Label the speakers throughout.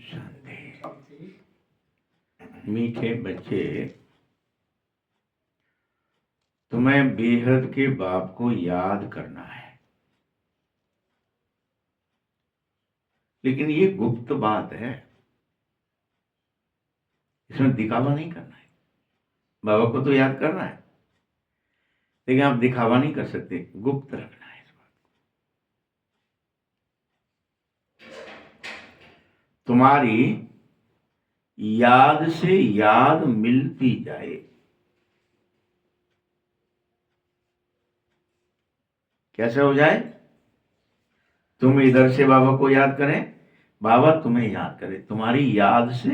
Speaker 1: शांति। मीठे बच्चे, तुम्हें बेहद के बाप को याद करना है, लेकिन ये गुप्त बात है, इसमें दिखावा नहीं करना है। बाबा को तो याद करना है, लेकिन आप दिखावा नहीं कर सकते, गुप्त रखना है इस बात को। तुम्हारी याद से याद मिलती जाए, कैसे हो जाए? तुम इधर से बाबा को याद करें, बाबा तुम्हें याद करे, तुम्हारी याद से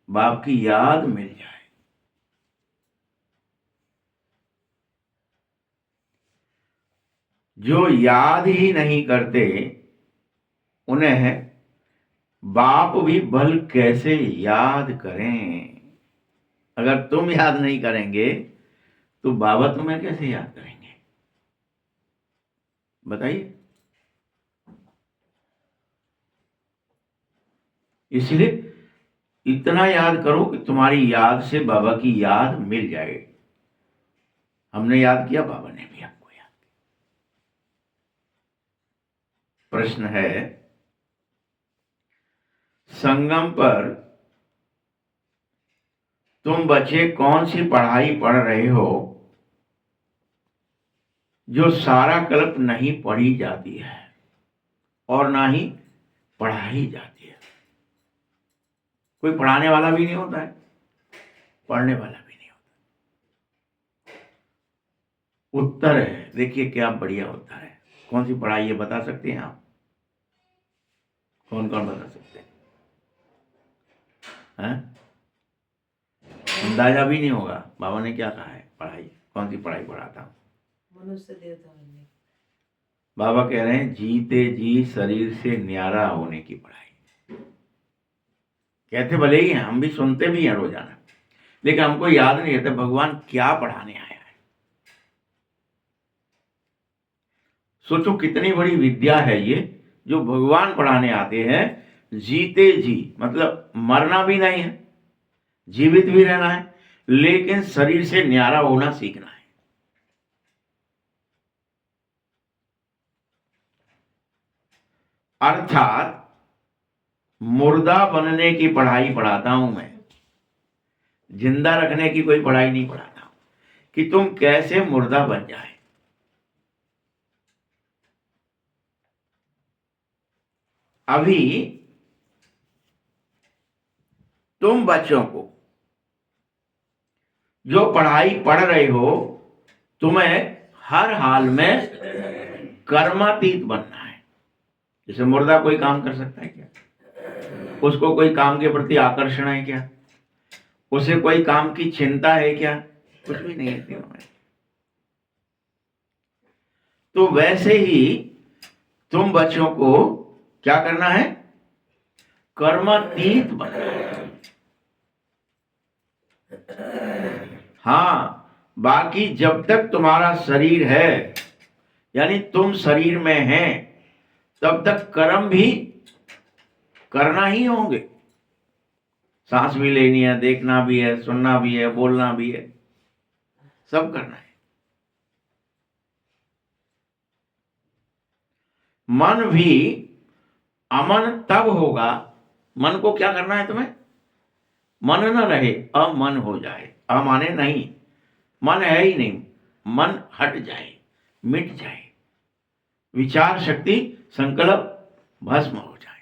Speaker 1: बाप की याद मिल जाए। जो याद ही नहीं करते, उन्हें बाप भी भल कैसे याद करें। अगर तुम याद नहीं करेंगे तो बाबा तुम्हें कैसे याद करेंगे, बताइए। इसलिए इतना याद करो कि तुम्हारी याद से बाबा की याद मिल जाए। हमने याद किया, बाबा ने भी आपको याद किया। प्रश्न है, संगम पर तुम बच्चे कौन सी पढ़ाई पढ़ रहे हो जो सारा कल्प नहीं पढ़ी जाती है और ना ही पढ़ाई जाती है? कोई पढ़ाने वाला भी नहीं होता है, पढ़ने वाला भी नहीं होता। उत्तर है, देखिए क्या बढ़िया होता है। कौन सी पढ़ाई है बता सकते हैं आप? कौन कौन बता सकते हैं? अंदाजा भी नहीं होगा। बाबा ने क्या कहा है? पढ़ाई, कौन सी पढ़ाई पढ़ाता हूं?
Speaker 2: मनुष्य देवता बनने।
Speaker 1: बाबा कह रहे हैं जीते जी शरीर से न्यारा होने की पढ़ाई। कहते भले ही हैं, हम भी सुनते भी हैं रोजाना, लेकिन हमको याद नहीं रहता भगवान क्या पढ़ाने आया है। सोचो कितनी बड़ी विद्या है ये, जो भगवान पढ़ाने आते हैं। जीते जी मतलब मरना भी नहीं है, जीवित भी रहना है, लेकिन शरीर से न्यारा होना सीखना है। अर्थात मुर्दा बनने की पढ़ाई पढ़ाता हूं मैं, जिंदा रखने की कोई पढ़ाई नहीं पढ़ाता हूं कि तुम कैसे मुर्दा बन जाए। अभी तुम बच्चों को जो पढ़ाई पढ़ रहे हो, तुम्हें हर हाल में कर्मातीत बनना है। जैसे मुर्दा कोई काम कर सकता है क्या? उसको कोई काम के प्रति आकर्षण है क्या? उसे कोई काम की चिंता है क्या? कुछ भी नहीं है। तो वैसे ही तुम बच्चों को क्या करना है? कर्मातीत बनना है। हाँ, बाकी जब तक तुम्हारा शरीर है, यानी तुम शरीर में हैं, तब तक कर्म भी करना ही होंगे। सांस भी लेनी है, देखना भी है, सुनना भी है, बोलना भी है, सब करना है। मन भी अमन तब होगा, मन को क्या करना है तुम्हें? मन न रहे, अमन हो जाए। अमाने नहीं, मन है ही नहीं, मन हट जाए, मिट जाए, विचार शक्ति संकल्प भस्म हो जाए,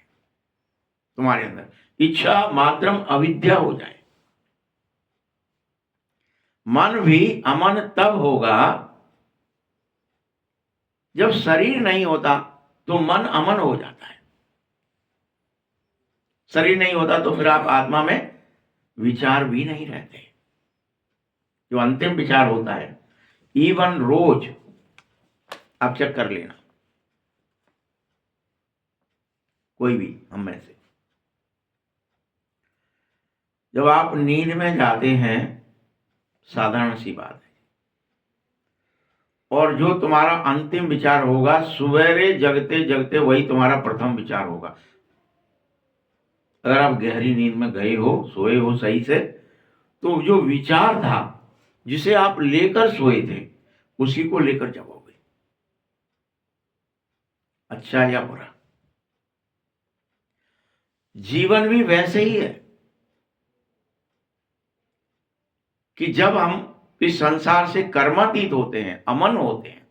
Speaker 1: तुम्हारे अंदर इच्छा मात्रम अविद्या हो जाए। मन भी अमन तब होगा जब शरीर नहीं होता, तो मन अमन हो जाता है। शरीर नहीं होता तो फिर आप आत्मा में विचार भी नहीं रहते। जो अंतिम विचार होता है, इवन रोज आप चेक कर लेना, कोई भी हम में से, जब आप नींद में जाते हैं, साधारण सी बात है, और जो तुम्हारा अंतिम विचार होगा, सवेरे जगते जगते वही तुम्हारा प्रथम विचार होगा। अगर आप गहरी नींद में गए हो, सोए हो सही से, तो जो विचार था जिसे आप लेकर सोए थे उसी को लेकर जगोगे, अच्छा या बुरा। जीवन भी वैसे ही है कि जब हम इस संसार से कर्मातीत होते हैं, अमन होते हैं,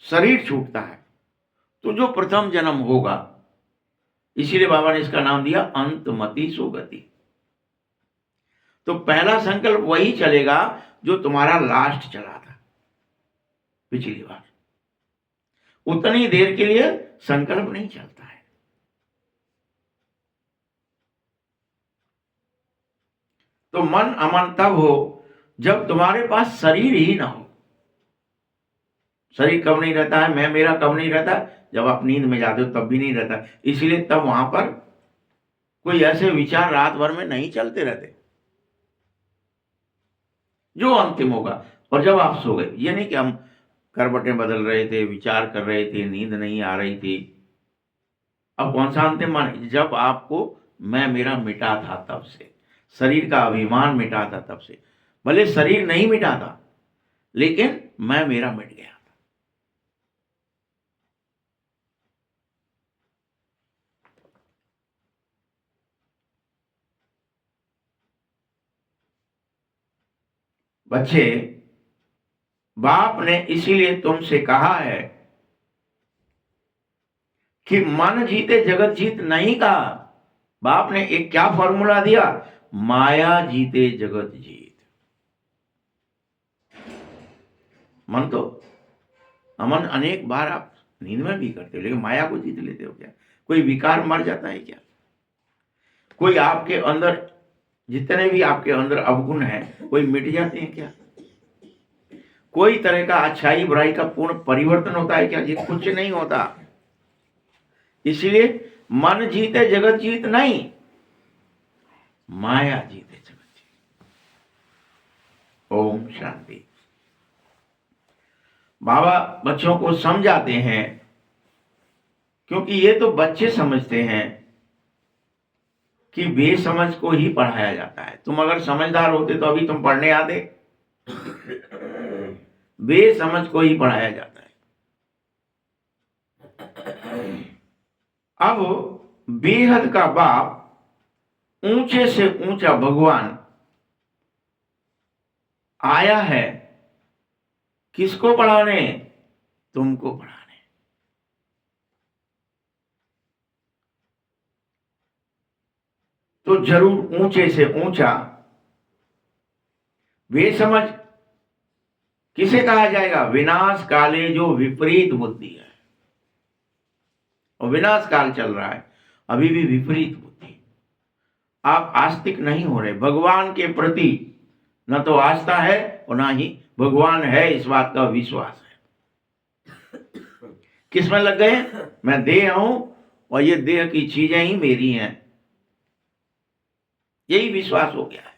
Speaker 1: शरीर छूटता है, तो जो प्रथम जन्म होगा, इसीलिए बाबा ने इसका नाम दिया अंतमति सुगति। तो पहला संकल्प वही चलेगा जो तुम्हारा लास्ट चला था पिछली बार। उतनी देर के लिए संकल्प नहीं चलता है। तो मन अमन तब हो जब तुम्हारे पास शरीर ही ना हो। शरीर कब नहीं रहता है, मैं मेरा कब नहीं रहता, जब आप नींद में जाते हो तब भी नहीं रहता। इसलिए तब वहां पर कोई ऐसे विचार रात भर में नहीं चलते रहते जो अंतिम होगा। और जब आप सो गए, ये नहीं कि हम करवटें बदल रहे थे, विचार कर रहे थे, नींद नहीं आ रही थी। अब कौन सा अंतिम माने, जब आपको मैं मेरा मिटा था तब से, शरीर का अभिमान मिटा था तब से। भले शरीर नहीं मिटा था, लेकिन मैं मेरा मिट गया था। बच्चे, बाप ने इसीलिए तुमसे कहा है कि मन जीते जगत जीत नहीं कहा। बाप ने एक क्या फॉर्मूला दिया, माया जीते जगत जीत। मन तो अमन अनेक बार आप नींद में भी करते हो, लेकिन माया को जीत लेते हो क्या? कोई विकार मर जाता है क्या? कोई आपके अंदर, जितने भी आपके अंदर अवगुण हैं, कोई मिट जाते हैं क्या? कोई तरह का अच्छाई बुराई का पूर्ण परिवर्तन होता है क्या? ये कुछ नहीं होता। इसलिए मन जीते जगत जीत नहीं, माया जीते जगत जीत। ओम शांति। बाबा बच्चों को समझाते हैं, क्योंकि ये तो बच्चे समझते हैं कि बेसमझ को ही पढ़ाया जाता है। तुम अगर समझदार होते तो अभी तुम पढ़ने आते। बेसमझ को ही पढ़ाया जाता है। अब बेहद का बाप, ऊंचे से ऊंचा भगवान आया है, किसको पढ़ाने? तुमको पढ़ाने। तो जरूर ऊंचे से ऊंचा। बेसमझ किसे कहा जाएगा? विनाश काले जो विपरीत बुद्धि है। और विनाश काल चल रहा है, अभी भी विपरीत बुद्धि। आप आस्तिक नहीं हो रहे। भगवान के प्रति न तो आस्था है और ना ही भगवान है, इस बात का विश्वास है। किसमें लग गए? मैं देह हूं और ये देह की चीजें ही मेरी हैं, यही विश्वास हो गया है।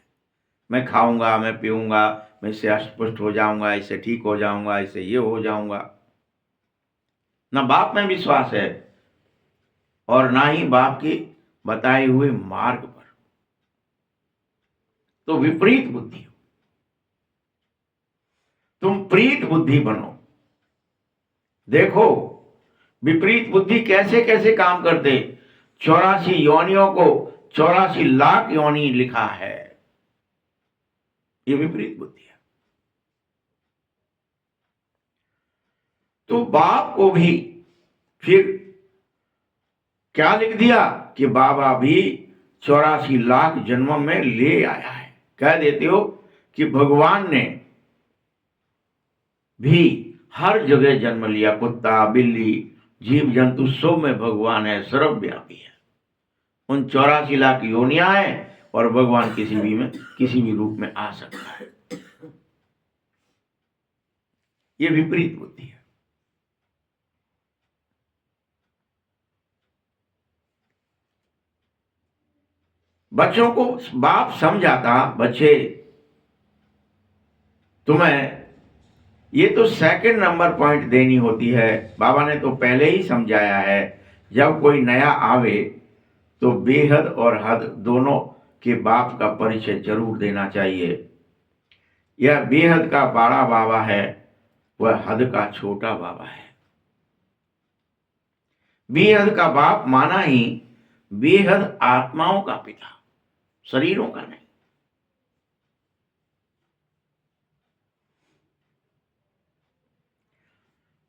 Speaker 1: मैं खाऊंगा, मैं पीऊंगा, मैं इससे अस्पष्ट हो जाऊंगा, इससे ठीक हो जाऊंगा, इससे ये हो जाऊंगा। ना बाप में विश्वास है और ना ही बाप के बताए हुए मार्ग पर। तो विपरीत बुद्धि हो। तुम प्रीत बुद्धि बनो। देखो विपरीत बुद्धि कैसे कैसे काम करते। 84 योनियों को 84 लाख योनि लिखा है, ये विपरीत बुद्धि है। तो बाप को भी फिर क्या लिख दिया कि बाबा भी 84 लाख जन्मों में ले आया है। कह देते हो कि भगवान ने भी हर जगह जन्म लिया। कुत्ता, बिल्ली, जीव जंतु सब में भगवान है, सर्वव्यापी है। उन 84 लाख योनियां हैं और भगवान किसी भी रूप में आ सकता है। ये विपरीत बुद्धि है। बच्चों को बाप समझाता, बच्चे तुम्हें ये तो सेकंड नंबर पॉइंट देनी होती है। बाबा ने तो पहले ही समझाया है, जब कोई नया आवे तो बेहद और हद दोनों के बाप का परिचय जरूर देना चाहिए। यह बेहद का बड़ा बाबा है, वह हद का छोटा बाबा है। बेहद का बाप माना ही बेहद आत्माओं का पिता, शरीरों का नहीं।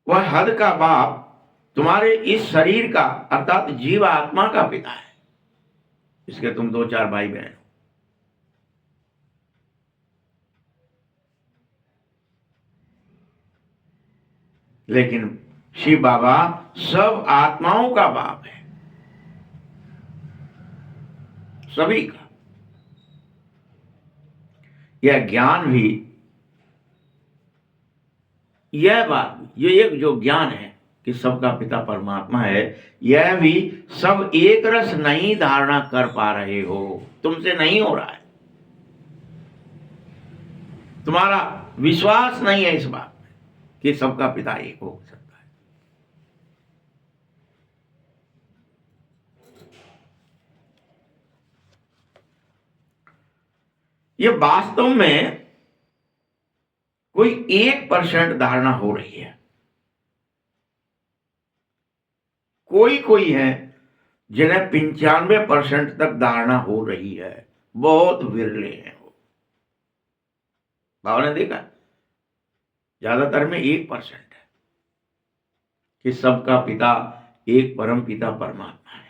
Speaker 1: वह हद का बाप तुम्हारे इस शरीर का अर्थात जीव आत्मा का पिता है। इसके तुम 2-4 भाई बहन हो। लेकिन शिव बाबा सब आत्माओं का बाप है, सभी का। यह ज्ञान भी, यह बात भी, ये एक जो ज्ञान है कि सबका पिता परमात्मा है, यह भी सब एक रस नहीं धारणा कर पा रहे हो, तुमसे नहीं हो रहा है। तुम्हारा विश्वास नहीं है इस बात में कि सबका पिता एक हो सकता है। यह वास्तव में कोई 1% धारणा हो रही है। कोई कोई है जिन्हें 95% तक धारणा हो रही है, बहुत विरले हैं वो। बाबा ने देखा ज्यादातर में 1% है कि सबका पिता एक परम पिता परमात्मा है।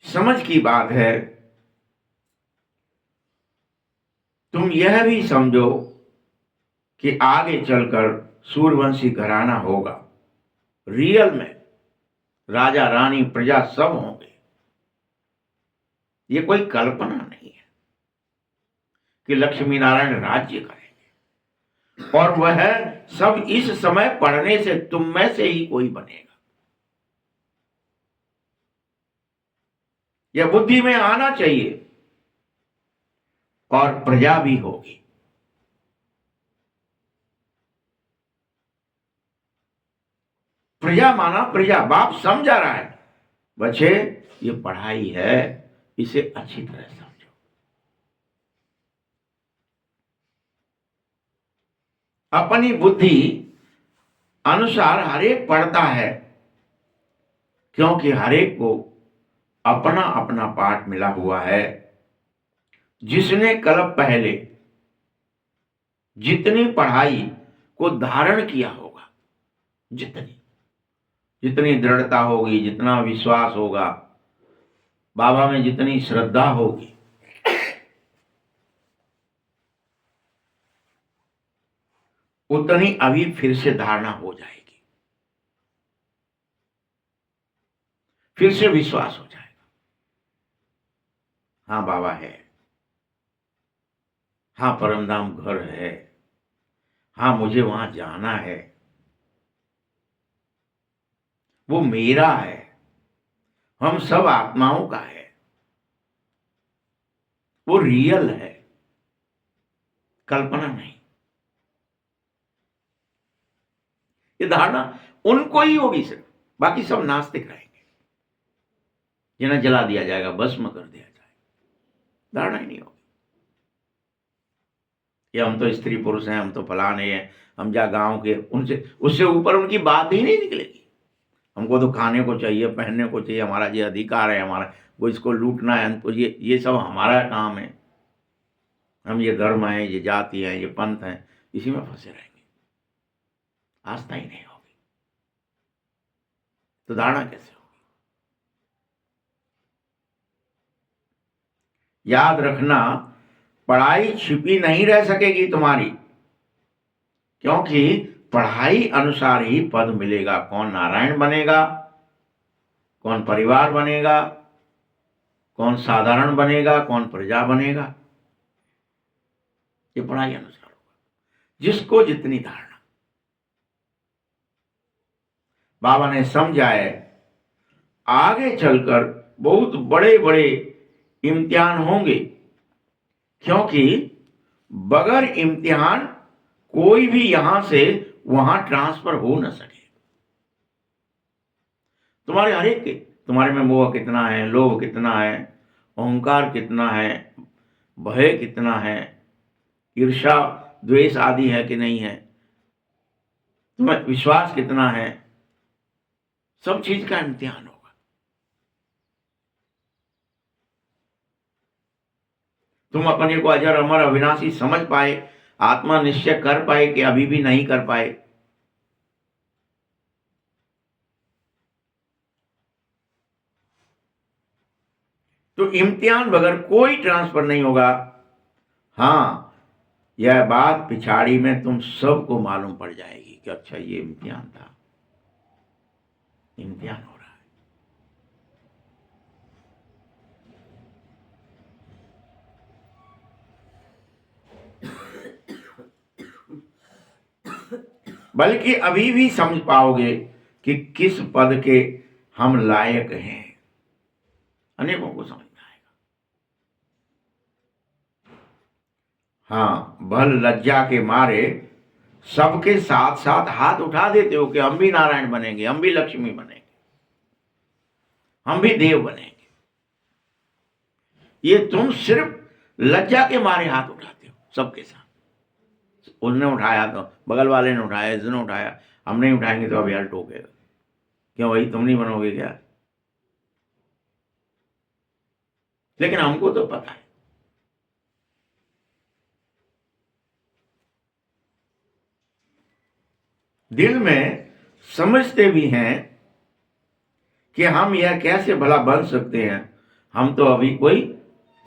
Speaker 1: समझ की बात है, तुम यह भी समझो कि आगे चलकर सूर्यवंशी घराना होगा। रियल में राजा रानी प्रजा सब होंगे। ये कोई कल्पना नहीं है कि लक्ष्मी नारायण राज्य करेंगे, और वह सब इस समय पढ़ने से तुम में से ही कोई बनेगा। यह बुद्धि में आना चाहिए, और प्रजा भी होगी। प्रजा माना प्रजा, बाप समझा रहा है, बच्चे ये पढ़ाई है, इसे अच्छी तरह समझो। अपनी बुद्धि अनुसार हरेक पढ़ता है, क्योंकि हरेक को अपना अपना पाठ मिला हुआ है। जिसने कल्प पहले जितनी पढ़ाई को धारण किया होगा, जितनी दृढ़ता होगी, जितना विश्वास होगा, बाबा में जितनी श्रद्धा होगी, उतनी अभी फिर से धारणा हो जाएगी, फिर से विश्वास हो जाएगा। हाँ बाबा है, हाँ परमधाम घर है, हाँ मुझे वहां जाना है, वो मेरा है, हम सब आत्माओं का है, वो रियल है, कल्पना नहीं। ये धारणा उनको ही होगी सिर्फ, बाकी सब नास्तिक रहेंगे, जिन्हें जला दिया जाएगा, भस्म कर दिया जाएगा, धारणा ही नहीं होगी। ये हम तो स्त्री पुरुष हैं, हम तो फलाने हैं, हम जा गांव के, उनसे उससे ऊपर उनकी बात ही नहीं निकलेगी। हमको तो खाने को चाहिए, पहनने को चाहिए, हमारा ये अधिकार है, हमारा वो इसको लूटना है, हमको ये सब हमारा काम है। हम ये धर्म है, ये जाति है, ये पंथ है, इसी में फंसे रहेंगे, आस्था ही नहीं होगी, तो धारणा कैसे होगी? याद रखना, पढ़ाई छिपी नहीं रह सकेगी तुम्हारी, क्योंकि पढ़ाई अनुसार ही पद मिलेगा। कौन नारायण बनेगा, कौन परिवार बनेगा, कौन साधारण बनेगा, कौन प्रजा बनेगा, ये पढ़ाई अनुसार होगा, जिसको जितनी धारणा। बाबा ने समझा है, आगे चलकर बहुत बड़े बड़े इम्तिहान होंगे, क्योंकि बगैर इम्तिहान कोई भी यहां से वहां ट्रांसफर हो न सके। तुम्हारे हर एक के, तुम्हारे में मोह कितना है, लोभ कितना है, अहंकार कितना है, भय कितना है, ईर्ष्या द्वेष आदि है कि नहीं है, तुम्हें विश्वास कितना है, सब चीज का इम्तिहान होगा। तुम अपने को अजर अमर अविनाशी समझ पाए, आत्मा निश्चय कर पाए कि अभी भी नहीं कर पाए। तो इम्तिहान बगैर कोई ट्रांसफर नहीं होगा। हाँ, यह बात पिछाड़ी में तुम सबको मालूम पड़ जाएगी कि अच्छा ये इम्तिहान था, इम्तिहान हो रहा है। बल्कि अभी भी समझ पाओगे कि किस पद के हम लायक हैं। अनेकों को समझ में आएगा। हाँ, भल लज्जा के मारे सबके साथ साथ हाथ उठा देते हो कि हम भी नारायण बनेंगे, हम भी लक्ष्मी बनेंगे, हम भी देव बनेंगे। ये तुम सिर्फ लज्जा के मारे हाथ उठाते हो सबके साथ। उसने उठाया तो बगल वाले ने उठाया, इसने उठाया, हम नहीं उठाएंगे तो अब यार टोकेगा, क्यों भाई तुम नहीं बनोगे क्या? लेकिन हमको तो पता है। दिल में समझते भी हैं कि हम यह कैसे भला बन सकते हैं। हम तो अभी कोई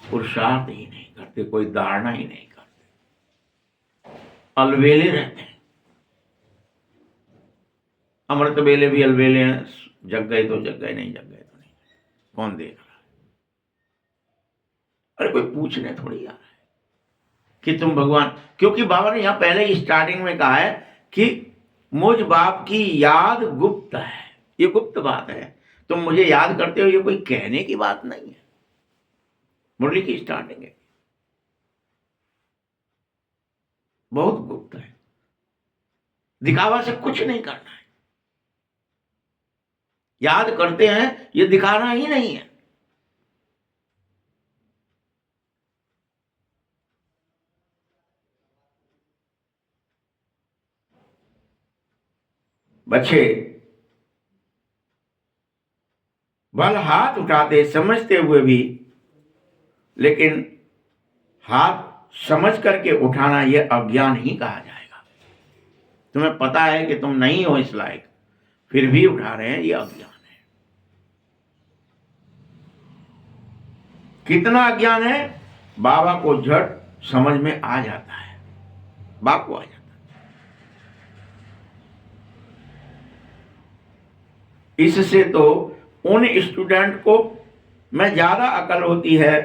Speaker 1: पुरुषार्थ ही नहीं करते, कोई धारणा ही नहीं करते, अलवेले रहते हैं। अमृत बेले भी अलवेले हैं, जग गए तो जग गए, नहीं जग गए तो नहीं। कौन देख रहा है? अरे कोई पूछने थोड़ी आ रहा है कि तुम भगवान, क्योंकि बाबा ने यहां पहले ही स्टार्टिंग में कहा है कि मुझ बाप की याद गुप्त है। ये गुप्त बात है, तुम मुझे याद करते हो, ये कोई कहने की बात नहीं है। मुरली की स्टार्टिंग है, बहुत गुप्त है, दिखावा से कुछ नहीं करना है। याद करते हैं, ये दिखाना ही नहीं है। बच्चे भल हाथ उठाते समझते हुए भी, लेकिन हाथ समझ करके उठाना यह अज्ञान ही कहा जाएगा। तुम्हें पता है कि तुम नहीं हो इस लायक, फिर भी उठा रहे हैं, यह अज्ञान है। कितना अज्ञान है? बाबा को झट समझ में आ जाता है, बाप को आ जाता है। इससे तो उन स्टूडेंट को में ज्यादा अकल होती है,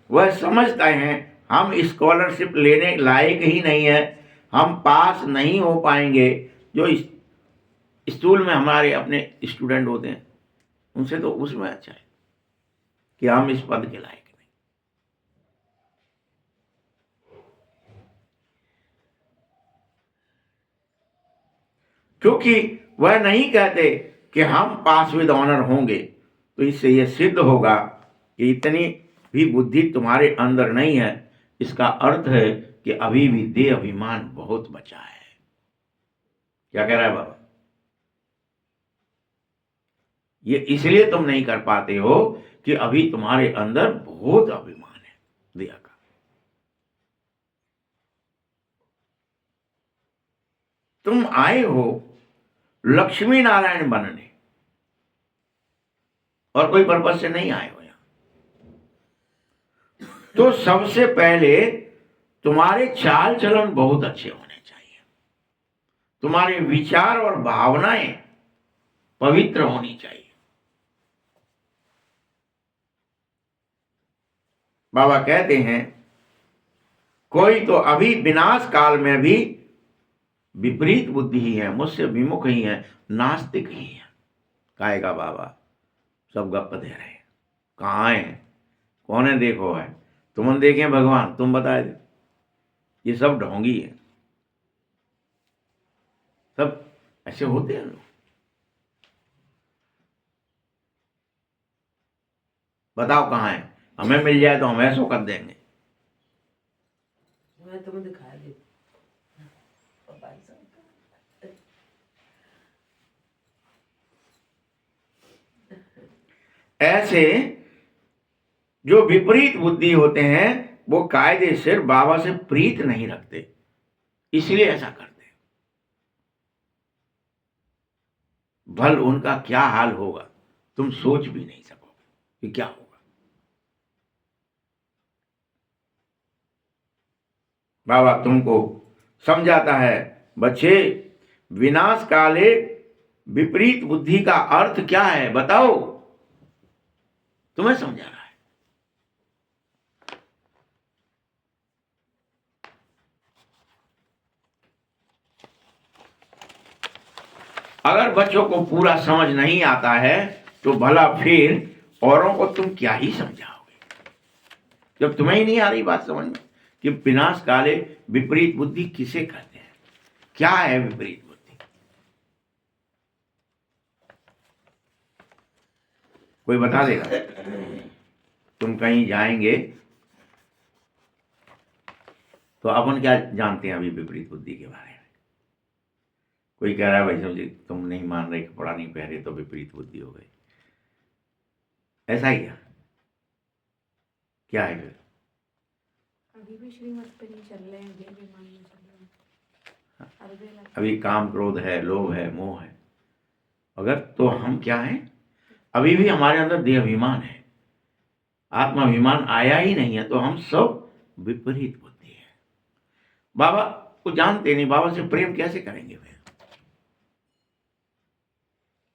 Speaker 1: वह समझते हैं हम स्कॉलरशिप लेने लायक ही नहीं है, हम पास नहीं हो पाएंगे। जो स्कूल में हमारे अपने स्टूडेंट होते हैं, उनसे तो उसमें अच्छा है कि हम इस पद के लायक नहीं। क्योंकि वह नहीं कहते कि हम पास विद ऑनर होंगे, तो इससे यह सिद्ध होगा कि इतनी भी बुद्धि तुम्हारे अंदर नहीं है। इसका अर्थ है कि अभी भी देह अभिमान बहुत बचा है। क्या कह रहा है बाबा? ये इसलिए तुम नहीं कर पाते हो कि अभी तुम्हारे अंदर बहुत अभिमान है देह का। तुम आए हो लक्ष्मी नारायण बनने, और कोई पर्पज से नहीं आए हो यहां। तो सबसे पहले तुम्हारे चाल चलन बहुत अच्छे होने चाहिए, तुम्हारे विचार और भावनाएं पवित्र होनी चाहिए। बाबा कहते हैं कोई तो अभी विनाश काल में भी विपरीत बुद्धि ही है, मुझसे विमुख ही है, नास्तिक ही है। कहेगा बाबा सब गप दे रहे हैं, कहाँ है, कौन है, देखो है, तुम देखे भगवान, तुम बताए दे, ये सब ढोंगी है, सब ऐसे होते हैं लोग। बताओ कहाँ है, हमें मिल जाए तो हम ऐसो कर देंगे।
Speaker 2: मैं तुम्हें दिखा दी भाई साहब।
Speaker 1: ऐसे जो विपरीत बुद्धि होते हैं वो कायदे से बाबा से प्रीत नहीं रखते, इसलिए ऐसा करते हैं। भल उनका क्या हाल होगा तुम सोच भी नहीं सकोगे कि क्या होगा। बाबा तुमको समझाता है, बच्चे विनाश काले विपरीत बुद्धि का अर्थ क्या है बताओ, तुम्हें समझा रहा है। अगर बच्चों को पूरा समझ नहीं आता है तो भला फिर औरों को तुम क्या ही समझाओगे, जब तुम्हें ही नहीं आ रही बात समझ में कि विनाश काले विपरीत बुद्धि किसे कहते हैं, क्या है विपरीत बुद्धि। कोई बता देगा? तुम कहीं जाएंगे तो अपन क्या जानते हैं अभी विपरीत बुद्धि के बारे में? कोई कह रहा है भाई साहब जी तुम नहीं मान रहे, कपड़ा नहीं पहने तो विपरीत बुद्धि हो गई, ऐसा ही क्या है फिर?
Speaker 3: अभी भी श्रीमत पे नहीं चल रहे हैं, देह अभिमान में चल रहे हैं।
Speaker 1: अभी काम क्रोध है, लोभ है, मोह है, अगर तो हम क्या हैं, अभी भी हमारे अंदर देह अभिमान है, आत्माभिमान आया ही नहीं है, तो हम सब विपरीत बुद्धि है। बाबा को जानते नहीं, बाबा से प्रेम कैसे करेंगे फिर?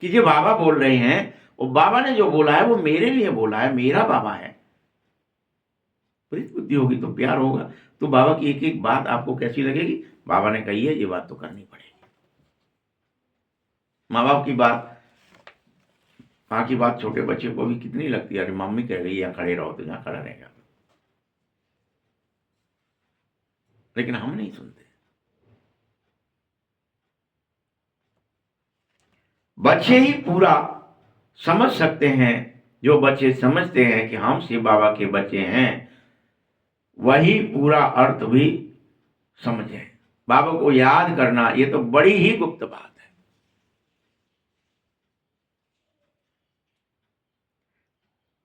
Speaker 1: कि जो बाबा बोल रहे हैं वो बाबा ने जो बोला है वो मेरे लिए बोला है, मेरा बाबा है। विपरीत बुद्धि होगी तो प्यार होगा, तो बाबा की एक एक बात आपको कैसी लगेगी? बाबा ने कही है ये बात तो करनी पड़ेगी। माँ बाप की बात, माँ की बात छोटे बच्चे को भी कितनी लगती है, अरे मम्मी कह गई यहाँ खड़े रहो तो यहाँ खड़ा रहेगा, लेकिन हम नहीं सुनते। बच्चे ही पूरा समझ सकते हैं, जो बच्चे समझते हैं कि हम शिव बाबा के बच्चे हैं वही पूरा अर्थ भी समझे। बाबा को याद करना ये तो बड़ी ही गुप्त बात है।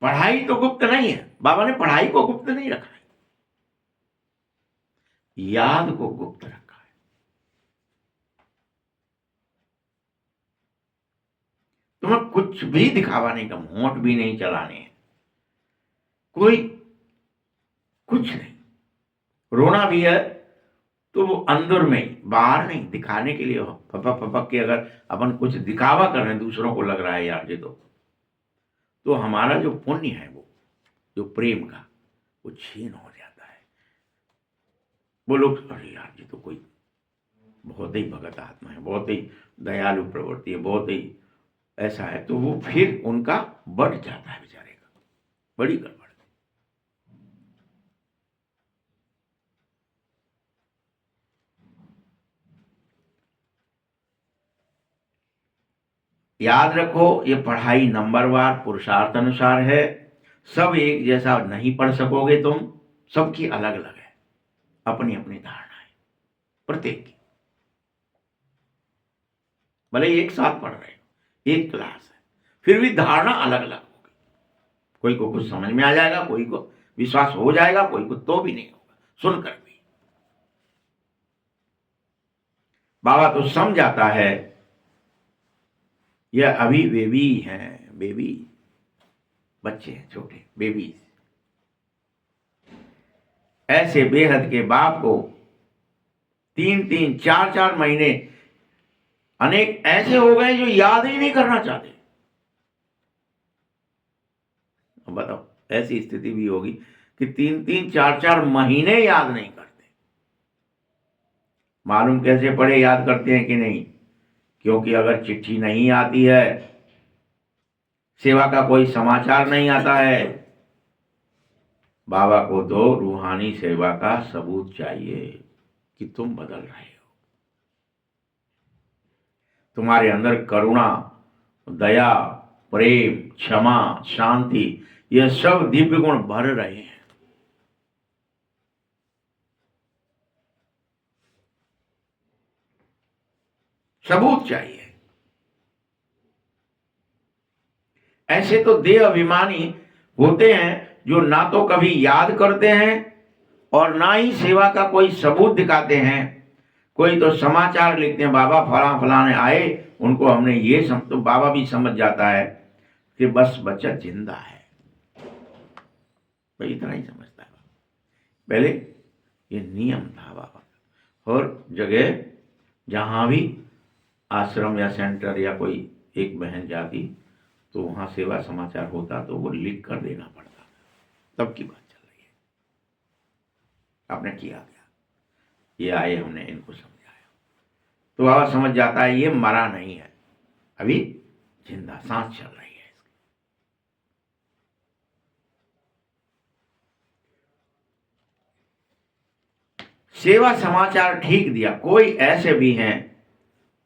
Speaker 1: पढ़ाई तो गुप्त नहीं है, बाबा ने पढ़ाई को गुप्त नहीं रखा है, याद को गुप्त रखा है। तुम्हें कुछ भी दिखावा नहीं, का होंठ भी नहीं चलाने हैं, कोई कुछ नहीं। रोना भी है तो वो अंदर में ही, बाहर नहीं, दिखाने के लिए हो। फपक फपक के अगर अपन कुछ दिखावा कर रहे हैं, दूसरों को लग रहा है यार ये तो हमारा जो पुण्य है, वो जो प्रेम का, वो छीन हो जाता है। वो लोग अरे यार ये तो कोई बहुत ही भगत आत्मा है, बहुत ही दयालु प्रवृत्ति है, बहुत ही ऐसा है, तो वो फिर उनका बढ़ जाता है बेचारे का, बड़ी गड़बड़। याद रखो ये पढ़ाई नंबरवार पुरुषार्थ अनुसार है, सब एक जैसा नहीं पढ़ सकोगे तुम, सबकी अलग अलग है, अपनी अपनी धारणा है प्रत्येक की। भले एक साथ पढ़ रहे हो, एक क्लास है, फिर भी धारणा अलग अलग होगी। कोई को कुछ समझ में आ जाएगा, कोई को विश्वास हो जाएगा, कोई को तो भी नहीं होगा सुनकर भी। बाबा तो समझाता है यह अभी बेबी हैं, बेबी बच्चे हैं, छोटे बेबी। ऐसे बेहद के बाप को 3-3 4-4 महीने अनेक ऐसे हो गए जो याद ही नहीं करना चाहते। अब बताओ ऐसी स्थिति भी होगी कि 3-3 4-4 महीने याद नहीं करते। मालूम कैसे पढ़े याद करते हैं कि नहीं? क्योंकि अगर चिट्ठी नहीं आती है, सेवा का कोई समाचार नहीं आता है, बाबा को तो रूहानी सेवा का सबूत चाहिए कि तुम बदल रहे हो। तुम्हारे अंदर करुणा, दया, प्रेम, क्षमा, शांति, यह सब दिव्य गुण भर रहे हैं। सबूत चाहिए। ऐसे तो देह अभिमानी होते हैं जो ना तो कभी याद करते हैं और ना ही सेवा का कोई सबूत दिखाते हैं। कोई तो समाचार लिखते हैं, बाबा फलाने आए, उनको हमने ये तो बाबा भी समझ जाता है कि बस बच्चा जिंदा है, भाई इतना ही समझता है। पहले ये नियम था बाबा का। और जगह जहां भी आश्रम या सेंटर या कोई एक बहन जाती तो वहां सेवा समाचार होता तो वो लिख कर देना पड़ता, तब की बात चल रही है। आपने किया गया, ये आए, हमने इनको समझाया, तो बाबा समझ जाता है ये मरा नहीं है, अभी जिंदा, सांस चल रही है। सेवा समाचार ठीक दिया। कोई ऐसे भी हैं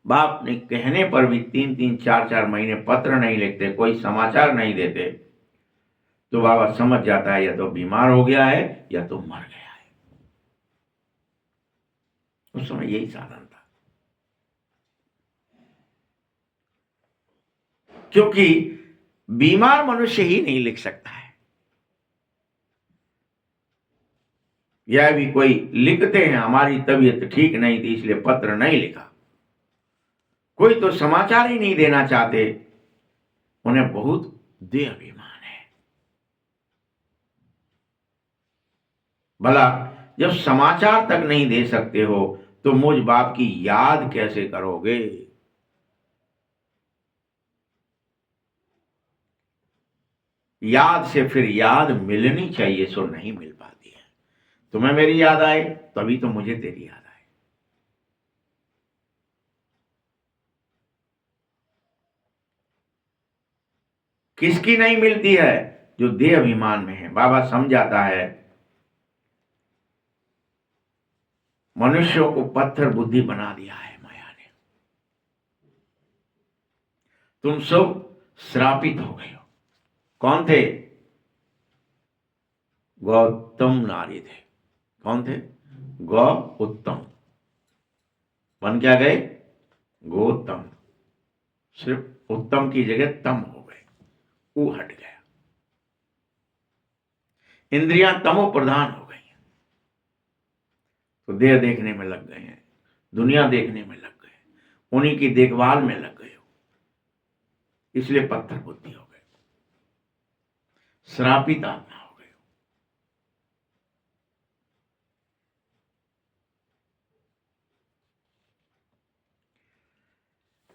Speaker 1: बाप ने कहने पर भी 3-3, 4-4 महीने पत्र नहीं लिखते, कोई समाचार नहीं देते, तो बाबा समझ जाता है या तो बीमार हो गया है या तो मर गया है। उस समय यही साधन था, क्योंकि बीमार मनुष्य ही नहीं लिख सकता है। यह भी कोई लिखते हैं हमारी तबीयत ठीक नहीं थी इसलिए पत्र नहीं लिखा, कोई तो समाचार ही नहीं देना चाहते, उन्हें बहुत देह अभिमान है। भला जब समाचार तक नहीं दे सकते हो तो मुझ बाप की याद कैसे करोगे? याद से फिर याद मिलनी चाहिए, सो नहीं मिल पाती है। तुम्हें मेरी याद आए तभी तो मुझे तेरी याद आए। किसकी नहीं मिलती है? जो देह अभिमान में है। बाबा समझाता है मनुष्यों को पत्थर बुद्धि बना दिया है माया ने। तुम सब श्रापित हो गए हो। कौन थे? गौतम नारी थे। कौन थे? गौ उत्तम। बन क्या गए? गौतम। सिर्फ उत्तम की जगह तम हो गए, वो हट गया। इंद्रियां तमो प्रधान हो गई, तो देह देखने में लग गए हैं, दुनिया देखने में लग गए, उन्हीं की देखभाल में लग गए हो, इसलिए पत्थर बुद्धि हो गए, श्रापित आत्मा हो गए।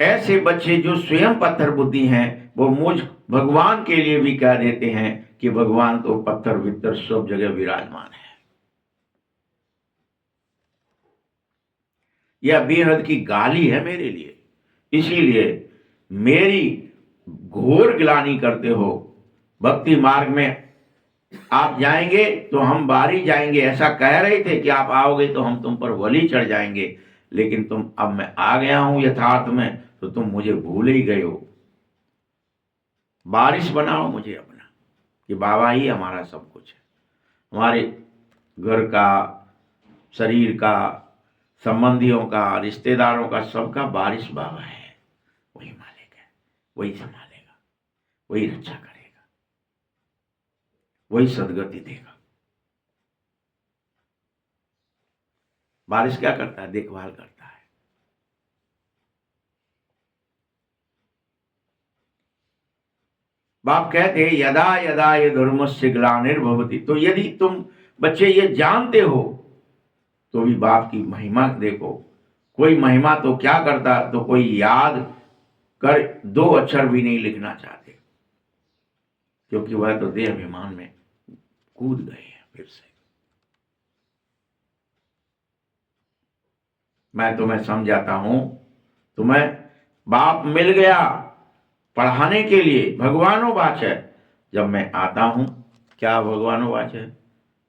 Speaker 1: ऐसे बच्चे जो स्वयं पत्थर बुद्धि हैं, वो मुझ भगवान के लिए भी कह देते हैं कि भगवान तो पत्थर वित्तर सब जगह विराजमान है। यह बेहद की गाली है मेरे लिए, इसीलिए मेरी घोर गिलानी करते हो। भक्ति मार्ग में आप जाएंगे तो हम बारी जाएंगे, ऐसा कह रहे थे कि आप आओगे तो हम तुम पर वली चढ़ जाएंगे, लेकिन तुम, अब मैं आ गया हूं यथार्थ में तो तुम मुझे भूल ही गए हो। बारिश बनाओ मुझे अपना, कि बाबा ही हमारा सब कुछ है, हमारे घर का, शरीर का, संबंधियों का, रिश्तेदारों का, सबका बारिश बाबा है। वही मालिक है, वही संभालेगा, वही रक्षा करेगा, वही सदगति देगा। बारिश क्या करता है? देखभाल करता है। बाप कहते हैं यदा यदा ये धर्मस्य ग्लानिर्भवति। तो यदि तुम बच्चे ये जानते हो तो भी बाप की महिमा देखो। कोई महिमा तो क्या करता, तो कोई याद कर 2 अक्षर भी नहीं लिखना चाहते, क्योंकि वह तो देह अभिमान में कूद गए हैं फिर से। मैं तुम्हें समझाता हूं, तुम्हें बाप मिल गया पढ़ाने के लिए, भगवानोवाच है। जब मैं आता हूं, क्या भगवानोवाच है?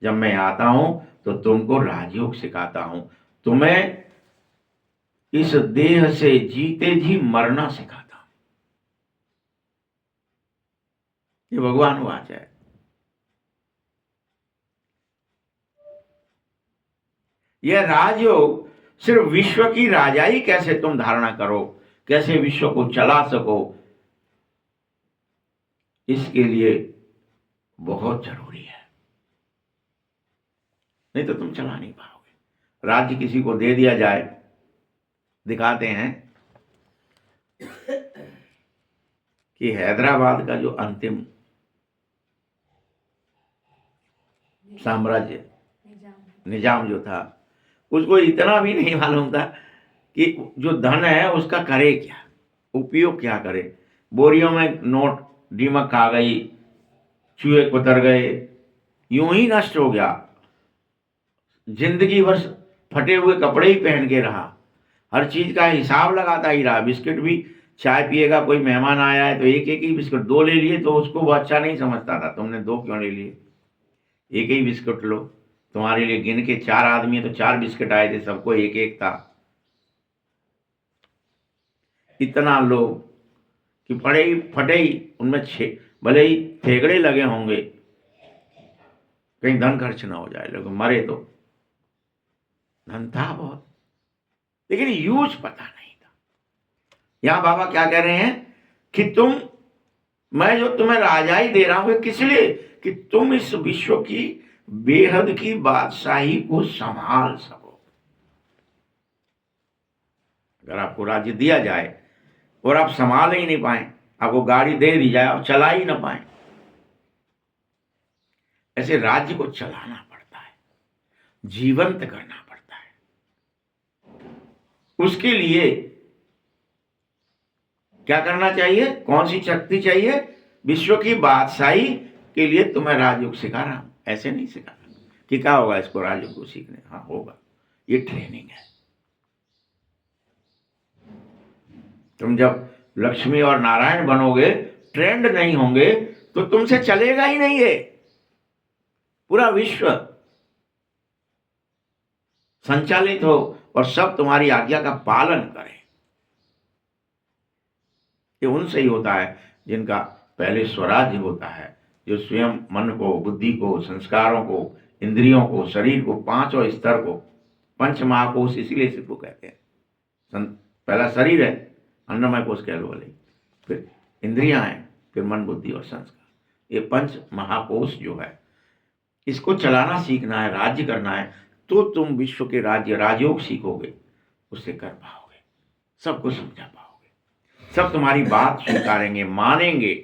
Speaker 1: जब मैं आता हूं तो तुमको राजयोग सिखाता हूं, तुम्हें इस देह से जीते जी मरना सिखाता हूं। ये भगवान वाच है। यह राजयोग सिर्फ विश्व की राजाई कैसे तुम धारणा करो, कैसे विश्व को चला सको, इसके लिए बहुत जरूरी है। नहीं तो तुम चला नहीं पाओगे। राज्य किसी को दे दिया जाए, दिखाते हैं कि हैदराबाद का जो अंतिम साम्राज्य निजाम जो था, उसको इतना भी नहीं मालूम था कि जो धन है उसका करे क्या, उपयोग क्या करे। बोरियों में नोट दीमक खा गई, चूहे कुतर गए, यूं ही नष्ट हो गया। जिंदगी भर फटे हुए कपड़े ही पहन के रहा, हर चीज का हिसाब लगाता ही रहा। बिस्किट भी, चाय पिएगा, कोई मेहमान आया है तो एक एक ही बिस्कुट, दो ले लिए तो उसको वो अच्छा नहीं समझता था, तुमने दो क्यों ले लिए, एक ही बिस्कुट लो। तुम्हारे लिए गिन के 4 आदमी है तो 4 बिस्किट आए थे, सबको एक एक था। इतना लोग कि फटे ही उनमें भले ही थेगड़े लगे होंगे, कहीं धन खर्च ना हो जाए, लोग मरे तो। धन था बहुत, लेकिन यूज पता नहीं था। यहां बाबा क्या कह रहे हैं कि मैं जो तुम्हें राजाई दे रहा हूं किस लिए, कि तुम इस विश्व की बेहद की बादशाही को संभाल सको। अगर आपको राज्य दिया जाए और आप संभाल ही नहीं पाए, आपको गाड़ी दे दी जाए और चला ही ना पाए, ऐसे राज्य को चलाना पड़ता है, जीवंत करना पड़ता है। उसके लिए क्या करना चाहिए, कौन सी शक्ति चाहिए, विश्व की बादशाही के लिए तुम्हें राजयोग सिखा रहा हूं। ऐसे नहीं सिखा रहा कि क्या होगा इसको राजयोग को सीखने, हाँ होगा, ये ट्रेनिंग है। तुम जब लक्ष्मी और नारायण बनोगे, ट्रेंड नहीं होंगे तो तुमसे चलेगा ही नहीं है। पूरा विश्व संचालित हो और सब तुम्हारी आज्ञा का पालन करें। ये उनसे ही होता है जिनका पहले स्वराज्य होता है, जो स्वयं मन को, बुद्धि को, संस्कारों को, इंद्रियों को, शरीर को, पांचों स्तर को, पंच महाकोश इसीलिए इसको कहते हैं। पहला शरीर है, अन्नमय कोश कह लो वाले, फिर इंद्रियां हैं, फिर मन, बुद्धि और संस्कार। ये पंच महाकोश जो है, इसको चलाना सीखना है, राज्य करना है, तो तुम विश्व के राजयोग सीखोगे, उससे कर पाओगे, सबको समझा पाओगे, सब तुम्हारी बात स्वीकारेंगे, मानेंगे,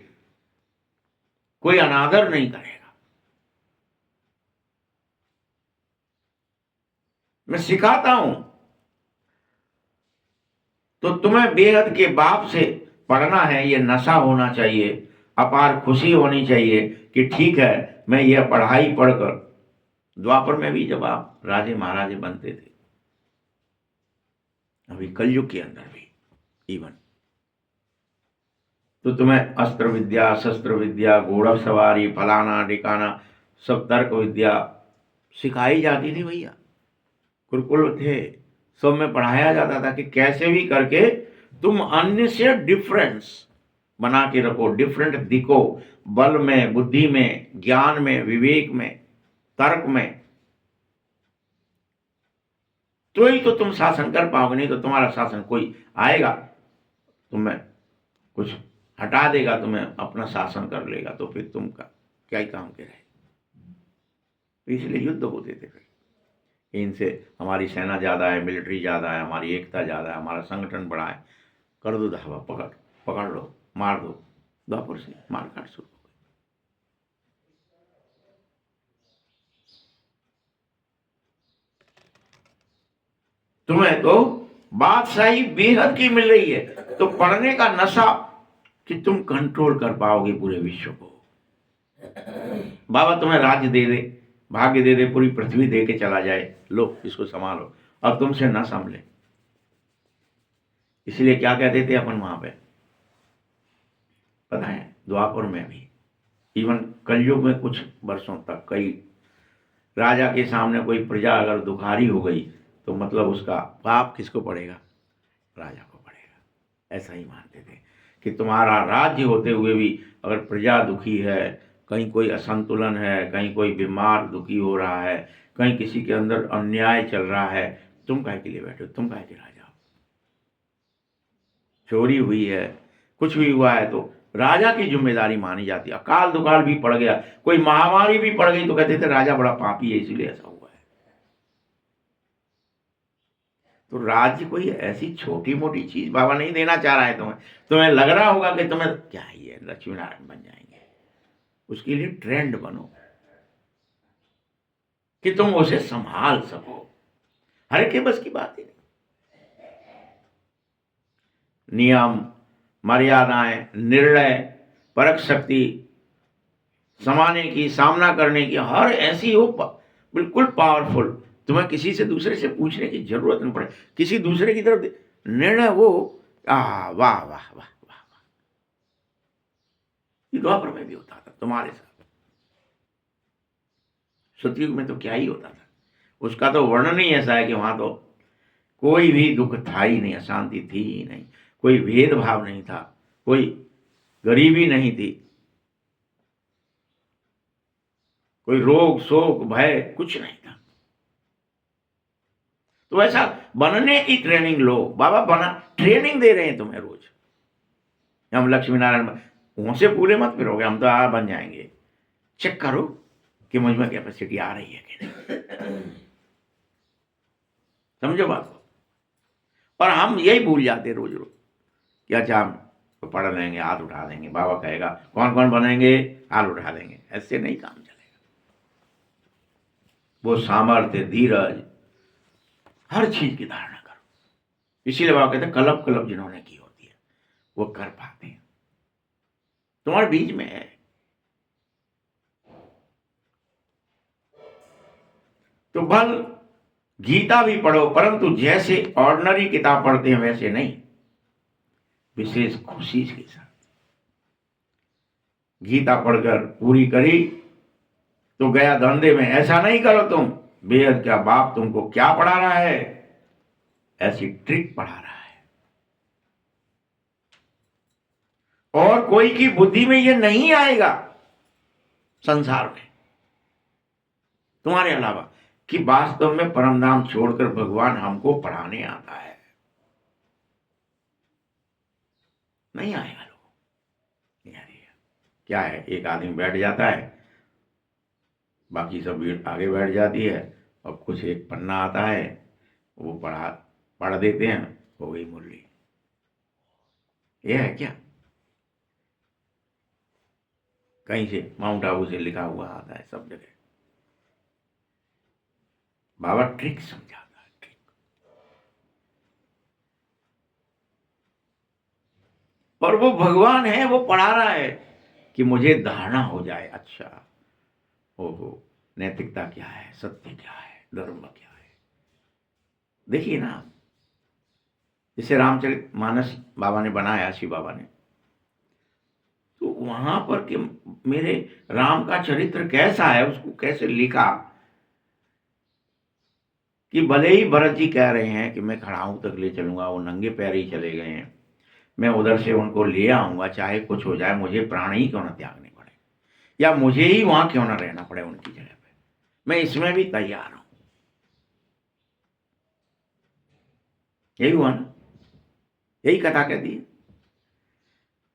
Speaker 1: कोई अनादर नहीं करेगा। मैं सिखाता हूं तो तुम्हें बेहद के बाप से पढ़ना है, ये नशा होना चाहिए, अपार खुशी होनी चाहिए कि ठीक है मैं ये पढ़ाई पढ़कर। द्वापर में भी जब आप राजे महाराजे बनते थे, अभी कलयुग के अंदर भी इवन, तो तुम्हें अस्त्र विद्या, शस्त्र विद्या, घोड़ा सवारी, फलाना ढिकाना, सब तर्क विद्या सिखाई जाती थी भैया। गुरुकुल थे, सब में पढ़ाया जाता था कि कैसे भी करके तुम अन्य से डिफरेंस बना के रखो, डिफरेंट दिखो, बल में, बुद्धि में, ज्ञान में, विवेक में, तर्क में, तो ही तो तुम शासन कर पाओगे। नहीं तो तुम्हारा शासन कोई आएगा, तुम्हें कुछ हटा देगा, तुम्हें अपना शासन कर लेगा, तो फिर तुम का क्या ही काम के रहे। इसलिए युद्ध होते थे फिर, इनसे हमारी सेना ज़्यादा है, मिलिट्री ज़्यादा है, हमारी एकता ज़्यादा है, हमारा संगठन बड़ा है, कर दो धावा, पकड़ लो, मार दो। द्वापर से मार काट शुरू हो गई। तुम्हें तो बादशाही बेहद की मिल रही है, तो पढ़ने का नशा कि तुम कंट्रोल कर पाओगे पूरे विश्व को। बाबा तुम्हें राज्य दे दे, भाग्य दे दे, पूरी पृथ्वी दे के चला जाए, लो इसको संभालो, और तुमसे ना संभले। इसलिए क्या कहते थे अपन वहां पे, पता है, द्वापर में भी, इवन कलयुग में कुछ वर्षों तक, कई राजा के सामने कोई प्रजा अगर दुखारी हो गई तो मतलब उसका पाप किसको पड़ेगा, राजा को पड़ेगा। ऐसा ही मानते थे कि तुम्हारा राज्य होते हुए भी अगर प्रजा दुखी है, कहीं कोई असंतुलन है, कहीं कोई बीमार दुखी हो रहा है, कहीं किसी के अंदर अन्याय चल रहा है, तुम काहे के लिए बैठे हो, तुम काहे के राजा हो। चोरी हुई है, कुछ भी हुआ है तो राजा की जिम्मेदारी मानी जाती है। अकाल दुकाल भी पड़ गया, कोई महामारी भी पड़ गई तो कहते थे राजा बड़ा पापी है इसीलिए ऐसा हुआ है। तो राज्य कोई ऐसी छोटी मोटी चीज बाबा नहीं देना चाह रहा है तुम्हें। तुम्हें लग रहा होगा कि तुम्हें क्या ही है, लक्ष्मी नारायण बन जाएंगे, उसके लिए ट्रेंड बनो कि तुम उसे संभाल सको। हर एक के बस की बात ही नहीं। नियम, मर्यादाएं, निर्णय, परख शक्ति, समाने की, सामना करने की, हर ऐसी हो बिल्कुल पावरफुल, तुम्हें किसी से दूसरे से पूछने की जरूरत नहीं पड़े, किसी दूसरे की तरफ निर्णय हो। वाह वाह वाह वाह वाह। ये द्वापर में भी होता था तुम्हारे साथ, सतयुग में तो क्या ही होता था, उसका तो वर्णन ही ऐसा है कि वहां तो कोई भी दुख था ही नहीं, अशांति थी ही नहीं, कोई भेदभाव नहीं था, कोई गरीबी नहीं थी, कोई रोग शोक भय कुछ नहीं था। तो ऐसा बनने की ट्रेनिंग लो। बाबा बना ट्रेनिंग दे रहे हैं तुम्हें रोज। हम लक्ष्मी नारायण वहां से पूरे मत फिरोगे, हम तो बन जाएंगे। चेक करो कि मुझ में कैपेसिटी आ रही है कि नहीं। समझो बात को। और हम यही भूल जाते रोज रोज कि अच्छा हम तो पढ़ लेंगे, हाथ उठा देंगे, बाबा कहेगा कौन कौन बनेंगे, हाथ उठा देंगे। ऐसे नहीं काम चलेगा। वो सामर्थ्य, धीरज, हर चीज की धारणा करो। इसीलिए बाबा कहते हैं कलब कलब जिन्होंने की होती है वो कर पाते हैं। तुम्हारे बीच में है। तो भल गीता भी पढ़ो, परंतु जैसे ऑर्डिनरी किताब पढ़ते हैं वैसे नहीं, विशेष खुशी के साथ। गीता पढ़कर पूरी करी तो गया धंधे में। ऐसा नहीं करो तुम, बेहद क्या बाप तुमको क्या पढ़ा रहा है, ऐसी ट्रिक पढ़ा रहा है। और कोई की बुद्धि में ये नहीं आएगा संसार में तुम्हारे अलावा कि वास्तव में परम धाम छोड़कर भगवान हमको पढ़ाने आता है। नहीं आएगा लोगों, नहीं आएगा। क्या है, एक आदमी बैठ जाता है, बाकी सब भीड़ आगे बैठ जाती है, और कुछ एक पन्ना आता है वो पढ़ देते हैं, हो गई मुरली। ये है क्या? कहीं से माउंट आबू से लिखा हुआ आता है सब जगह। बाबा ट्रिक समझाता है, ट्रिक। और वो भगवान है, वो पढ़ा रहा है कि मुझे धारणा हो जाए। अच्छा, ओहो, नैतिकता क्या है, सत्य क्या है, धर्म क्या है। देखिए ना, जैसे रामचरितमानस बाबा ने बनाया, शिव बाबा ने, तो वहां पर कि मेरे राम का चरित्र कैसा है, उसको कैसे लिखा कि भले ही भरत जी कह रहे हैं कि मैं खड़ाऊ तक ले चलूंगा, वो नंगे पैर ही चले गए हैं, मैं उधर से उनको ले आऊंगा, चाहे कुछ हो जाए, मुझे प्राण ही क्यों ना त्यागने पड़े, या मुझे ही वहां क्यों ना रहना पड़े उनकी जगह पे, मैं इसमें भी तैयार हूं। यही हुआ ना, यही कथा कहती है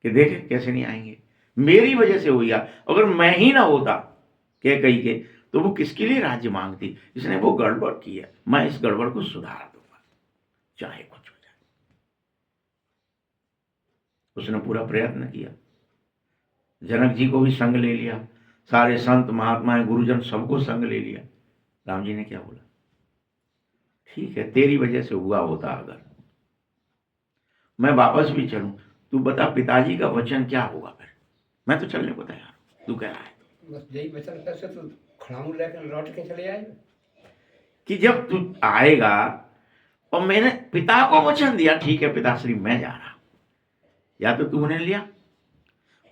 Speaker 1: कि देखे कैसे नहीं आएंगे, मेरी वजह से हुई। अगर मैं ही ना होता कह कही के, तो वो किसके लिए राज्य मांगती। इसने वो गड़बड़ की है, मैं इस गड़बड़ को सुधार दूंगा चाहे कुछ हो जाए। उसने पूरा प्रयत्न किया, जनक जी को भी संग ले लिया, सारे संत महात्माएं गुरुजन सबको संग ले लिया। राम जी ने क्या बोला, ठीक है तेरी वजह से हुआ होता, अगर मैं वापस भी चलूं, तू बता पिताजी का वचन क्या होगा फिर। मैं तो चलने को तैयार हूं, तू कह रहा है
Speaker 4: बस यही वचन कैसे तो खड़ाऊ लेकर लौट के चले आए
Speaker 1: कि जब तू आएगा, और मैंने पिता को वचन दिया, ठीक है पिताश्री मैं जा रहा हूं, या तो तूने लिया,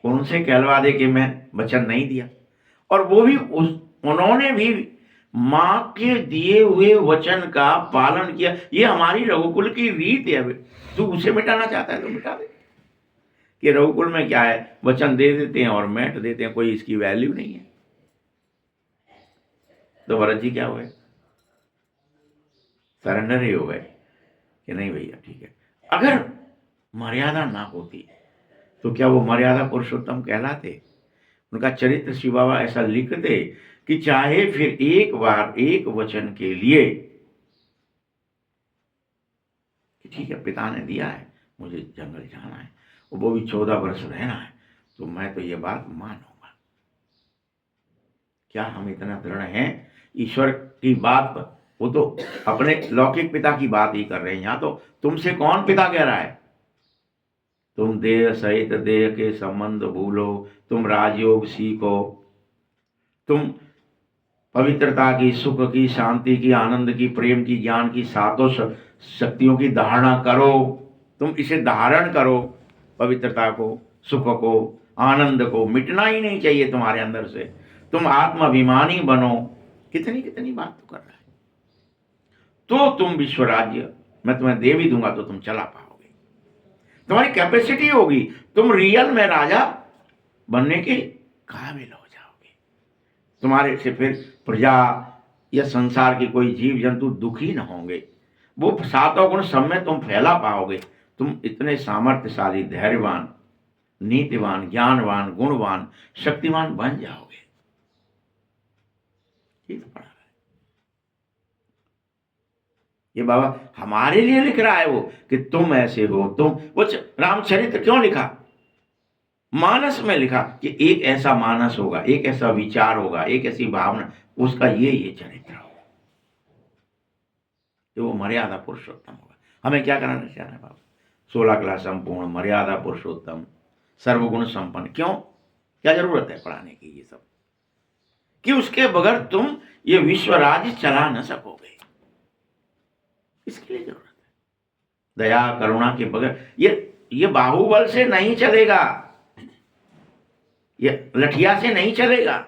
Speaker 1: उनसे कहलवा दे कि मैं वचन नहीं दिया, और वो भी उन्होंने भी माँ के दिए हुए वचन का पालन किया। ये हमारी रघुकुल की रीत है। तू उसे मिटाना चाहता है तो मिटा दे। कि रघुकुल में क्या है, वचन दे देते हैं और मैट देते हैं, कोई इसकी वैल्यू नहीं है। तो भरत जी क्या हुए, सरेंडर ही हो गए कि नहीं भैया ठीक है। अगर मर्यादा ना होती तो क्या वो मर्यादा पुरुषोत्तम कहलाते? उनका चरित्र शिव बाबा ऐसा लिखते कि चाहे फिर एक बार एक वचन के लिए कि ठीक है पिता ने दिया है, मुझे जंगल जाना है, वो भी 14 वर्ष रहना है, तो मैं तो ये बात मानूंगा। क्या हम इतना दृढ़ हैं ईश्वर की बात पर? वो तो अपने लौकिक पिता की बात ही कर रहे हैं। यहां तो तुमसे कौन पिता कह रहा है? तुम देह सहित देह के संबंध भूलो, तुम राजयोग सीखो, तुम पवित्रता की, सुख की, शांति की, आनंद की, प्रेम की, ज्ञान की, सातों शक्तियों की धारणा करो। तुम इसे धारण करो, पवित्रता को, सुख को, आनंद को। मिटना ही नहीं चाहिए तुम्हारे अंदर से। तुम आत्माभिमानी बनो। कितनी कितनी बात तो कर रहा है। तो तुम विश्व राज्य मैं तुम्हें दे भी दूंगा तो तुम चला पाओगे, तुम्हारी कैपेसिटी होगी, तुम रियल में राजा बनने के काबिल हो जाओगे। तुम्हारे से फिर प्रजा या संसार के कोई जीव जंतु दुखी न होंगे। वो सातों गुण सब में तुम फैला पाओगे। तुम इतने सामर्थ्यशाली, धैर्यवान, नीतिवान, ज्ञानवान, गुणवान, शक्तिमान बन जाओगे। ये तो पढ़ा है ये बाबा, हमारे लिए लिख रहा है वो कि तुम ऐसे हो। तुम वो रामचरित्र क्यों लिखा? मानस में लिखा कि एक ऐसा मानस होगा, एक ऐसा विचार होगा, एक ऐसी भावना, उसका ये चरित्र होगा, तो वो मर्यादा पुरुषोत्तम होगा। हमें क्या कराना चाहना है बाबा? 16 क्लास संपूर्ण, मर्यादा पुरुषोत्तम, सर्वगुण संपन्न। क्यों, क्या जरूरत है पढ़ाने की ये सब? कि उसके बगैर तुम ये विश्व राज्य चला न सकोगे, इसके लिए जरूरत है। दया करुणा के बगैर ये बाहुबल से नहीं चलेगा, ये लठिया से नहीं चलेगा,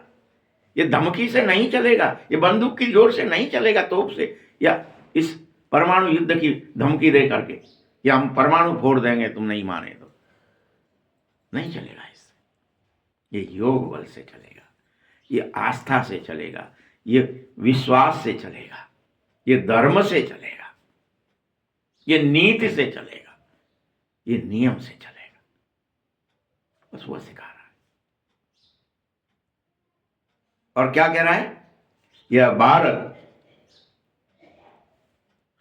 Speaker 1: ये धमकी से नहीं चलेगा, ये बंदूक की जोर से नहीं चलेगा, तोप से, या इस परमाणु युद्ध की धमकी दे करके, या हम परमाणु फोड़ देंगे तुम नहीं माने तो नहीं चलेगा। इससे ये योग बल से चलेगा, ये आस्था से चलेगा, ये विश्वास से चलेगा, ये धर्म से चलेगा, ये नीति से चलेगा, ये नियम से चलेगा। बस वो सिखा रहा है। और क्या कह रहा है? यह भारत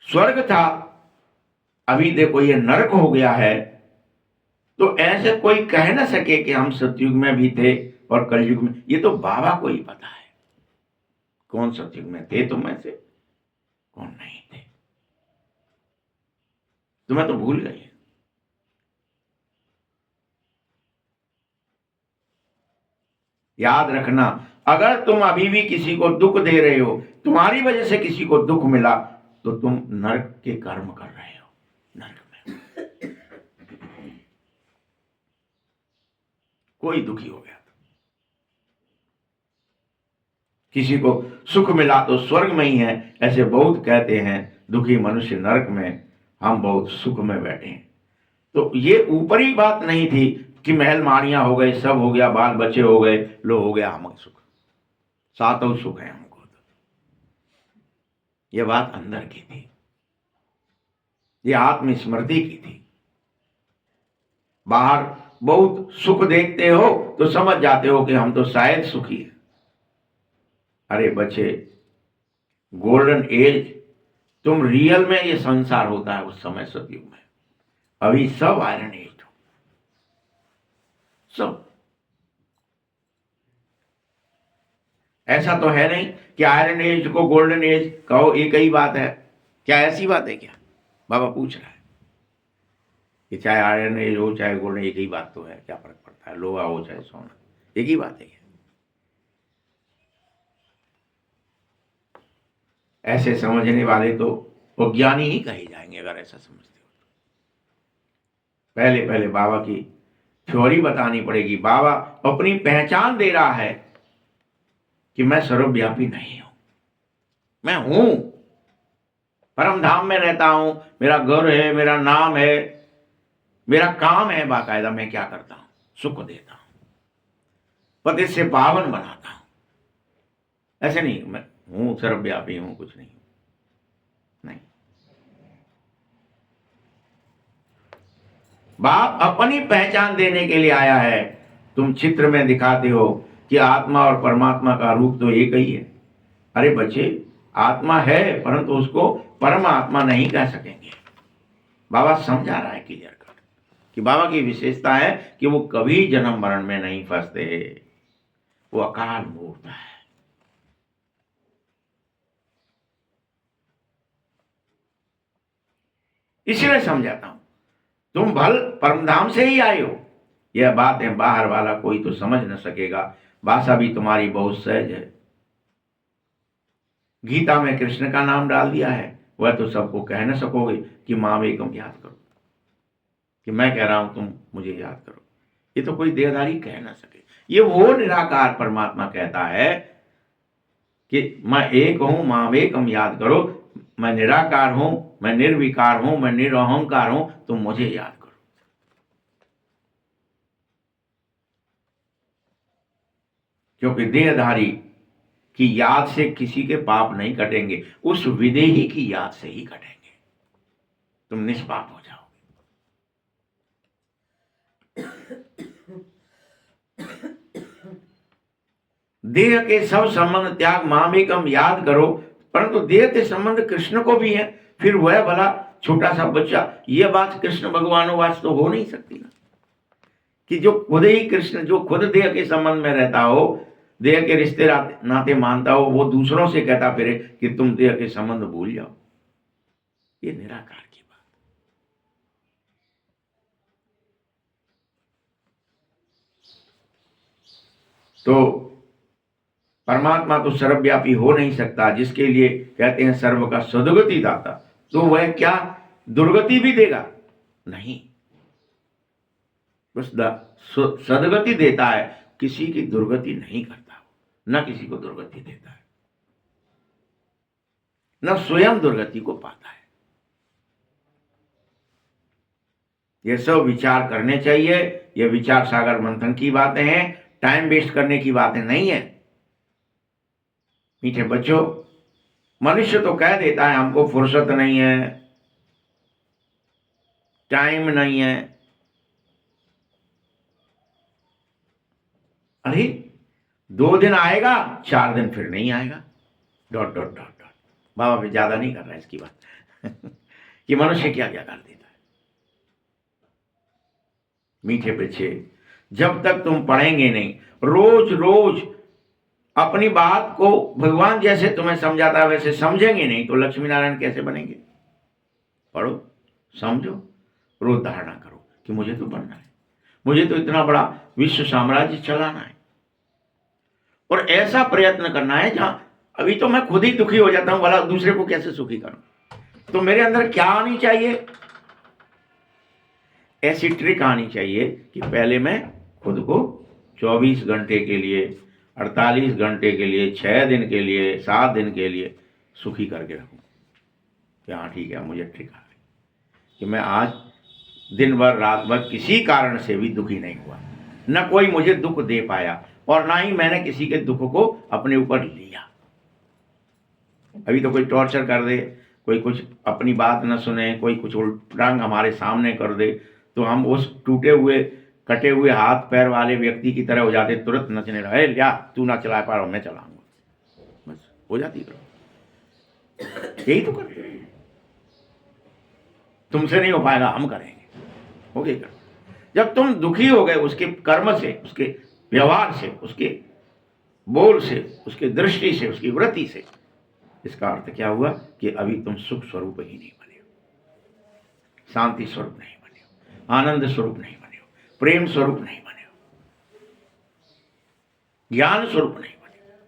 Speaker 1: स्वर्ग था, अभी देखो ये नरक हो गया है। तो ऐसे कोई कह ना सके कि हम सतयुग में भी थे और कलयुग में। ये तो बाबा को ही पता है कौन सतयुग में थे तुम में से, कौन नहीं थे। तुम्हें तो भूल गए। याद रखना, अगर तुम अभी भी किसी को दुख दे रहे हो, तुम्हारी वजह से किसी को दुख मिला, तो तुम नरक के कर्म कर रहे हो, नरक में। कोई दुखी हो गया तो, किसी को सुख मिला तो स्वर्ग में ही है, ऐसे बहुत कहते हैं दुखी मनुष्य नरक में, हम बहुत सुख में बैठे हैं। तो ये ऊपरी बात नहीं थी कि महल माड़ियां हो गए, सब हो गया, बाल बच्चे हो गए, लो हो गया हम सुख, सातों सुख है हमको। ये बात अंदर की थी, ये आत्मस्मृति की थी। बाहर बहुत सुख देखते हो तो समझ जाते हो कि हम तो शायद सुखी हैं। अरे बच्चे, गोल्डन एज, तुम रियल में ये संसार होता है उस समय सतयुग में, अभी सब आयरन एज हो, सब। ऐसा तो है नहीं कि आयरन एज को गोल्डन एज कहो एक ही बात है। क्या ऐसी बात है क्या? बाबा पूछ रहा है कि चाहे आयरन एज हो चाहे गोल्डन, एक ही बात तो है, क्या फर्क पड़ता है, लोहा हो चाहे सोना, एक ही बात है क्या? ऐसे समझने वाले तो अज्ञानी ही कहे जाएंगे अगर ऐसा समझते हो। पहले पहले बाबा की थ्योरी बतानी पड़ेगी। बाबा अपनी पहचान दे रहा है कि मैं सर्वव्यापी नहीं हूं, मैं हूं, परम धाम में रहता हूं, मेरा घर है, मेरा नाम है, मेरा काम है, बाकायदा मैं क्या करता हूं, सुख देता हूं, पति से पावन बनाता हूं। ऐसे नहीं मैं हूं सर्वव्यापी हूं, कुछ नहीं नहीं। बाप अपनी पहचान देने के लिए आया है। तुम चित्र में दिखाते हो कि आत्मा और परमात्मा का रूप तो एक ही है। अरे बच्चे, आत्मा है परंतु उसको परमात्मा नहीं कह सकेंगे। बाबा समझा रहा है क्लियर कर कि बाबा की विशेषता है कि वो कभी जन्म मरण में नहीं फंसते, वो अकाल मूर्त है। इसलिए समझाता हूं, तुम भल परमधाम से ही आए हो। यह बात है बाहर वाला कोई तो समझ न सकेगा। भाषा भी तुम्हारी बहुत सहज है। गीता में कृष्ण का नाम डाल दिया है, वह तो सबको कह न सकोगे कि माम एकम याद करो, कि मैं कह रहा हूं तुम मुझे याद करो। ये तो कोई देहधारी कह ना सके। ये वो निराकार परमात्मा कहता है कि मैं एक हूं, माम एकम याद करो। मैं निराकार हूं, मैं निर्विकार हूं, मैं निरअहंकार हूं, तुम मुझे याद करो। क्योंकि देहधारी की याद से किसी के पाप नहीं कटेंगे, उस विदेही की याद से ही कटेंगे। तुम निष्पाप हो जाओ। देह के सब संबंध त्याग, मामेकम याद करो। परंतु देह के संबंध कृष्ण को भी है, फिर वह भला छोटा सा बच्चा, यह बात कृष्ण भगवानोवाच तो हो नहीं सकती ना, कि जो खुद ही कृष्ण, जो खुद देह के संबंध में रहता हो, देह के रिश्ते नाते मानता हो, वो दूसरों से कहता फिरे कि तुम देह के संबंध भूल जाओ। ये निराकार की बात। तो परमात्मा तो सर्वव्यापी हो नहीं सकता, जिसके लिए कहते हैं सर्व का सदगति दाता। तो वह क्या दुर्गति भी देगा? नहीं, बस सदगति देता है, किसी की दुर्गति नहीं करता, न किसी को दुर्गति देता है, न स्वयं दुर्गति को पाता है। ये सब विचार करने चाहिए। ये विचार सागर मंथन की बातें हैं, टाइम वेस्ट करने की बातें नहीं है। मीठे बच्चों, मनुष्य तो कह देता है हमको फुर्सत नहीं है, टाइम नहीं है। अरे 2 दिन आएगा, 4 दिन फिर नहीं आएगा, डॉट डॉट डॉट डॉट। बाबा भी ज्यादा नहीं कर रहा है इसकी बात कि मनुष्य क्या क्या कर देता है। मीठे बच्चे, जब तक तुम पढ़ेंगे नहीं, रोज रोज अपनी बात को भगवान जैसे तुम्हें समझाता है वैसे समझेंगे नहीं, तो लक्ष्मी नारायण कैसे बनेंगे? पढ़ो, समझो, रोज धारणा करो कि मुझे तो बनना है, मुझे तो इतना बड़ा विश्व साम्राज्य चलाना है। और ऐसा प्रयत्न करना है जहां अभी तो मैं खुद ही दुखी हो जाता हूं, भला दूसरे को कैसे सुखी करूं। तो मेरे अंदर क्या आनी चाहिए? ऐसी ट्रिक आनी चाहिए कि पहले मैं खुद को 24 घंटे के लिए, 48 घंटे के लिए, 6 दिन के लिए, 7 दिन के लिए सुखी करके रखूं कि हाँ ठीक है, मुझे ट्रिक आ गई कि मैं आज दिन भर रात भर किसी कारण से भी दुखी नहीं हुआ, न कोई मुझे दुख दे पाया और ना ही मैंने किसी के दुख को अपने ऊपर लिया। अभी तो कोई टॉर्चर कर दे, कोई कुछ अपनी बात न सुने, कोई कुछ उल्टांग हमारे सामने कर दे, तो हम उस टूटे हुए कटे हुए हाथ पैर वाले व्यक्ति की तरह हो जाते, तुरंत नचने रहे, लिया तू ना चला पा रहा मैं चलाऊंगा, बस हो जाती करो। यही तो करते, तुमसे नहीं हो पाएगा, हम करेंगे, हो गई करो। जब तुम दुखी हो गए उसके कर्म से, उसके व्यवहार से, उसके बोल से, उसके दृष्टि से, उसकी वृत्ति से, इसका अर्थ क्या हुआ कि अभी तुम सुख स्वरूप ही नहीं बने हो, शांति स्वरूप नहीं बने हो, आनंद स्वरूप नहीं बने हो, प्रेम स्वरूप नहीं बने हो, ज्ञान स्वरूप नहीं बने हो।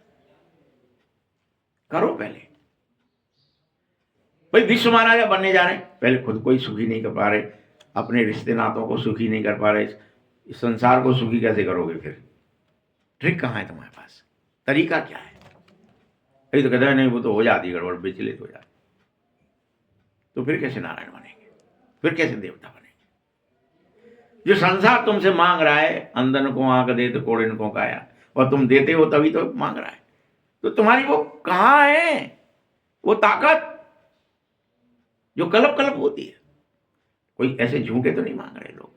Speaker 1: करो पहले। भाई विश्व महाराजा बनने जा रहे हैं, पहले खुद को ही सुखी नहीं कर पा रहे, अपने रिश्ते नातों को सुखी नहीं कर पा रहे, इस संसार को सुखी कैसे करोगे? फिर ट्रिक कहाँ है तुम्हारे पास? तरीका क्या है? अभी तो कहते हैं नहीं वो तो हो जाती है गड़बड़, विचलित हो जाती। तो फिर कैसे नारायण बनेंगे, फिर कैसे देवता बनेंगे? जो संसार तुमसे मांग रहा है, अंधन को आंख दे तो कोड़िन को काया, और तुम देते हो तभी तो मांग रहा है। तो तुम्हारी वो कहाँ है वो ताकत जो कलप कलप होती है? कोई ऐसे झूठे तो नहीं मांग रहे लोग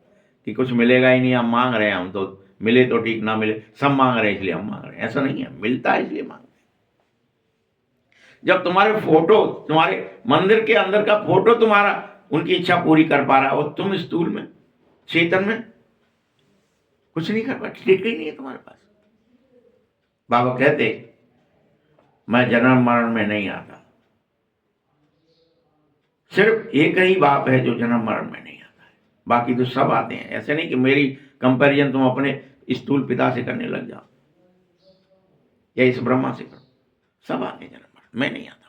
Speaker 1: कि कुछ मिलेगा ही नहीं, हम मांग रहे हैं, हम तो मिले तो ठीक, ना मिले सब मांग रहे हैं इसलिए हम मांग रहे हैं। ऐसा नहीं है, मिलता है इसलिए मांग रहे हैं। जब तुम्हारे फोटो, तुम्हारे मंदिर के अंदर का फोटो तुम्हारा उनकी इच्छा पूरी कर पा रहा है, और तुम स्थूल में, चेतन में कुछ नहीं कर पाते, टिक ही नहीं है तुम्हारे पास। बाबा कहते मैं जन्म मरण में नहीं आता, सिर्फ एक ही बाप है जो जन्म मरण में नहीं आता है, बाकी तो सब आते हैं। ऐसे नहीं कि मेरी कंपैरिजन तुम अपने स्थूल पिता से करने लग जाओ या इस ब्रह्मा से करो, सब आते हैं जन्म मरण, मैं नहीं आता हूं।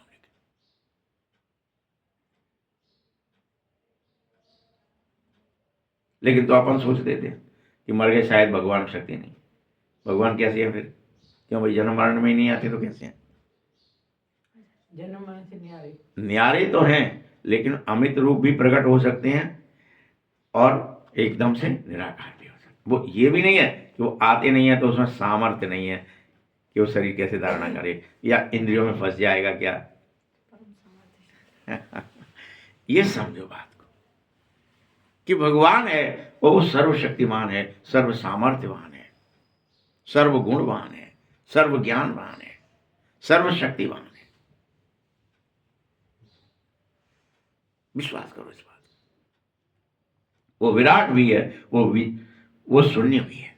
Speaker 1: लेकिन तो अपन सोच देते हैं कि मर गए शायद भगवान शक्ति नहीं। भगवान कैसे है फिर? क्यों भाई, जन्म मरण में ही नहीं आते तो कैसे हैं?
Speaker 2: जन्म मरण से न्यारे।
Speaker 1: न्यारे तो हैं, लेकिन अमित रूप भी प्रकट हो सकते हैं और एकदम से निराकार भी हो सकते हैं। वो ये भी नहीं है कि वो आते नहीं है तो उसमें सामर्थ्य नहीं है कि वो शरीर कैसे धारणा करे या इंद्रियों में फंस जाएगा क्या।
Speaker 3: परम सामर्थ्य।
Speaker 1: ये समझो बात को कि भगवान है वो सर्वशक्तिमान है, सर्व सामर्थ्यवान है, सर्व गुणवान है, सर्व ज्ञानवान है, सर्वशक्तिवान है। विश्वास करो इस बात। वो विराट भी है, वो शून्य भी है।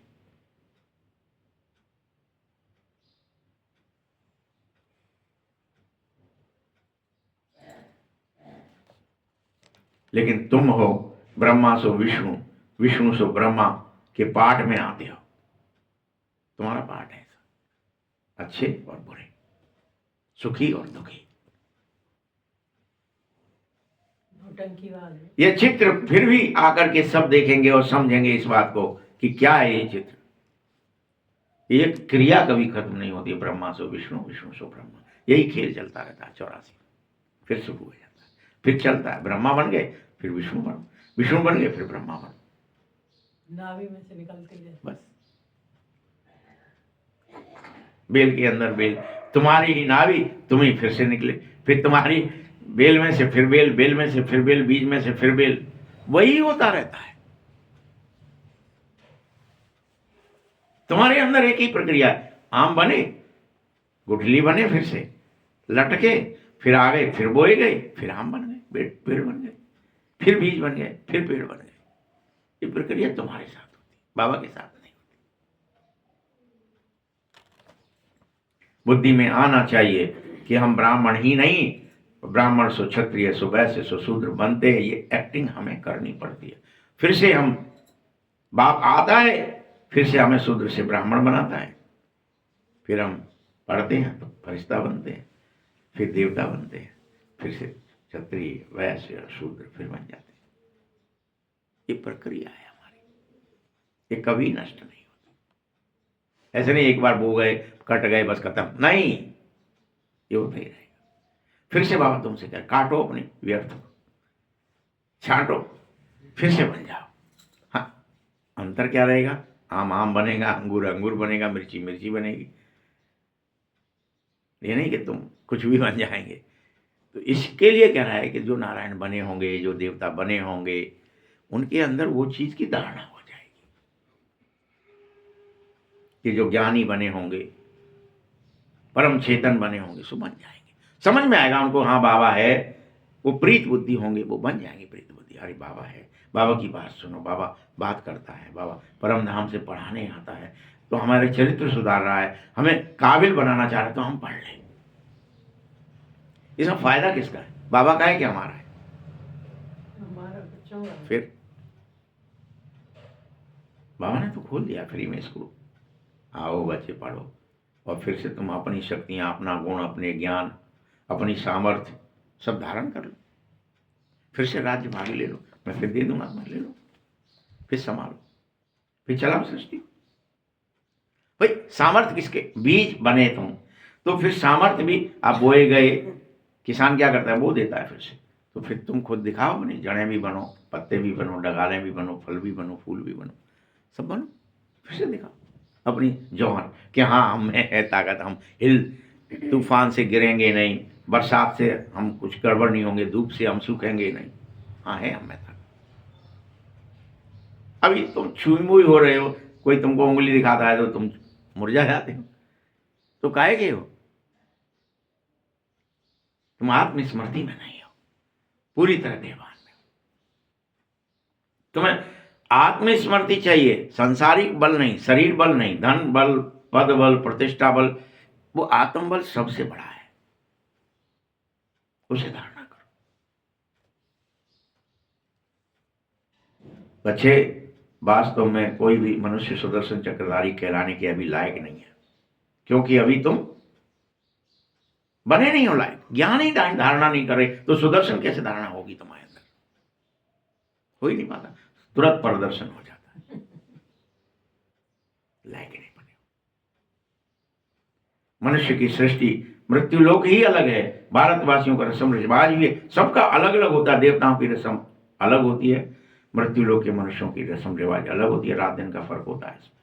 Speaker 1: लेकिन तुम हो ब्रह्मा सो विष्णु, विष्णु सो ब्रह्मा के पाठ में आते हो। तुम्हारा पाठ है अच्छे और बुरे, सुखी और दुखी।
Speaker 2: नौटंकीवाद है।
Speaker 1: ये चित्र फिर भी आकर के सब देखेंगे और समझेंगे इस बात को कि क्या है ये चित्र। ये क्रिया कभी खत्म नहीं होती। ब्रह्मा सो विष्णु, विष्णु सो ब्रह्मा, यही खेल चलता रहता है 84। फिर शुरू हो जाता है, फिर चलता है। ब्रह्मा बन गए फिर विष्णु बन, विष्णु बन गए फिर ब्रह्मा बन,
Speaker 2: नाभि में से निकलते जाए।
Speaker 1: बस बेल के अंदर बेल, तुम्हारी ही नाभि, तुम ही फिर से निकले, फिर तुम्हारी बेल में से फिर बेल, बेल में से फिर बेल, बीज में से फिर बेल, वही होता रहता है। तुम्हारे अंदर एक ही प्रक्रिया है। आम बने, गुठली बने, फिर से लटके, फिर आ गए, फिर बोए गए, फिर आम बन गए, पेड़ बन गए, फिर बीज बन गए, फिर पेड़ बन गए। ये प्रक्रिया तुम्हारे साथ होती, बाबा के साथ नहीं होती। बुद्धि में आना चाहिए कि हम ब्राह्मण ही नहीं, ब्राह्मण सो क्षत्रिय सो वैश्य सो शूद्र बनते हैं। ये एक्टिंग हमें करनी पड़ती है। फिर से हम, बाप आता है, फिर से हमें शूद्र से ब्राह्मण बनाता है, फिर हम पढ़ते हैं तो फरिश्ता बनते हैं, फिर देवता बनते हैं, फिर से क्षत्रिय वैश्य शूद्र फिर बन जाते हैं। ये प्रक्रिया है हमारी, ये कभी नष्ट नहीं होती। ऐसे नहीं एक बार बो गए, कट गए, बस खत्म, नहीं, ये होता ही रहेगा। फिर से बाबा तुमसे कह, काटो अपने व्यर्थ को, छांटो, फिर से बन जाओ। हाँ, अंतर क्या रहेगा? आम आम बनेगा, अंगूर अंगूर बनेगा, मिर्ची मिर्ची बनेगी। ये नहीं कि तुम कुछ भी बन जाएंगे। तो इसके लिए कह रहा है कि जो नारायण बने होंगे, जो देवता बने होंगे, उनके अंदर वो चीज की धारणा हो जाएगी कि जो ज्ञानी बने होंगे, परम चेतन बने होंगे, सो बन जाएंगे। समझ में आएगा उनको, हाँ बाबा है। वो प्रीत बुद्धि होंगे, वो बन जाएंगे प्रीत बुद्धि। अरे बाबा है, बाबा की बात सुनो, बाबा बात करता है, बाबा परम धाम से पढ़ाने आता है, तो हमारे चरित्र सुधार रहा है, हमें काबिल बनाना चाह रहा है, तो हम पढ़ लें। इसमें फायदा किसका है? बाबा का है कि हमारा है?
Speaker 2: हमारा बच्चों का।
Speaker 1: फिर बाबा ने तो खोल दिया फ्री में स्कूल, आओ बच्चे पढ़ो, और फिर से तुम अपनी शक्तियां, अपना गुण, अपने ज्ञान, अपनी सामर्थ्य सब धारण कर लो। फिर से राज्य भाग ले लो, मैं फिर दे दूंगा, मैं ले लो, फिर संभालो, फिर चलाओ सृष्टि। भाई सामर्थ्य किसके? बीज बने तुम, तो फिर सामर्थ्य भी, आप बोए गए, किसान क्या करता है, बो देता है फिर से। तो फिर तुम खुद दिखाओ, अपनी जड़ें भी बनो, पत्ते भी बनो, डगालें भी बनो, फल भी बनो, फूल भी बनो, सब बनो, फिर से दिखाओ अपनी जौहर कि हाँ हम में है ताकत, हम हिल तूफान से गिरेंगे नहीं, बरसात से हम कुछ गड़बड़ नहीं होंगे, धूप से हम सूखेंगे नहीं, हाँ है हम में ताकत। अभी तुम छुई मुई हो रहे हो, कोई तुमको उंगली दिखाता है तो तुम मुरझा जाते हो, तो काहे के हो? तुम आत्मस्मृति में नहीं हो, पूरी तरह देवान में। तुम्हें आत्मस्मृति चाहिए, सांसारिक बल नहीं, शरीर बल नहीं, धन बल, पद बल, प्रतिष्ठा बल, वो आत्म बल सबसे बड़ा है, उसे धारणा करो। बच्चे, वास्तव में कोई भी मनुष्य सुदर्शन चक्रधारी कहलाने के अभी लायक नहीं है, क्योंकि अभी तुम बने नहीं हो लायक, ज्ञान ही धारणा नहीं करे तो सुदर्शन कैसे धारणा होगी तुम्हारे अंदर? हो ही नहीं पाता, तुरंत प्रदर्शन हो जाता है, लायक नहीं बने। मनुष्य की सृष्टि मृत्यु लोक ही अलग है, भारतवासियों का रस्म रिवाज भी सबका अलग अलग होता है, देवताओं की रस्म अलग होती है, मृत्यु लोक के मनुष्यों की रस्म रिवाज अलग होती है, रात दिन का फर्क होता है इसमें,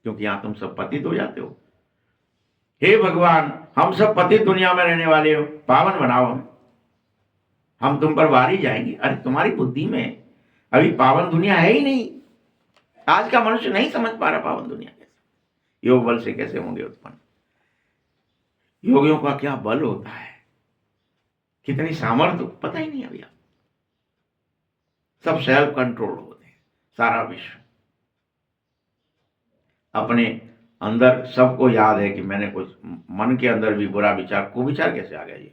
Speaker 1: क्योंकि यहां तुम सब पतित हो जाते हो। हे भगवान, हम सब पतित दुनिया में रहने वाले हो, पावन बनाओ हमें, हम तुम पर वारी जाएंगे। अरे तुम्हारी बुद्धि में अभी पावन दुनिया है ही नहीं, आज का मनुष्य नहीं समझ पा रहा पावन दुनिया कैसे, योग बल से कैसे होंगे उत्पन्न, योगियों का क्या बल होता है, कितनी सामर्थ्य, पता ही नहीं अभी। आप सब सेल्फ कंट्रोल होते हैं, सारा विश्व अपने अंदर, सबको याद है कि मैंने कुछ, मन के अंदर भी बुरा विचार, को विचार कैसे आ गया ये,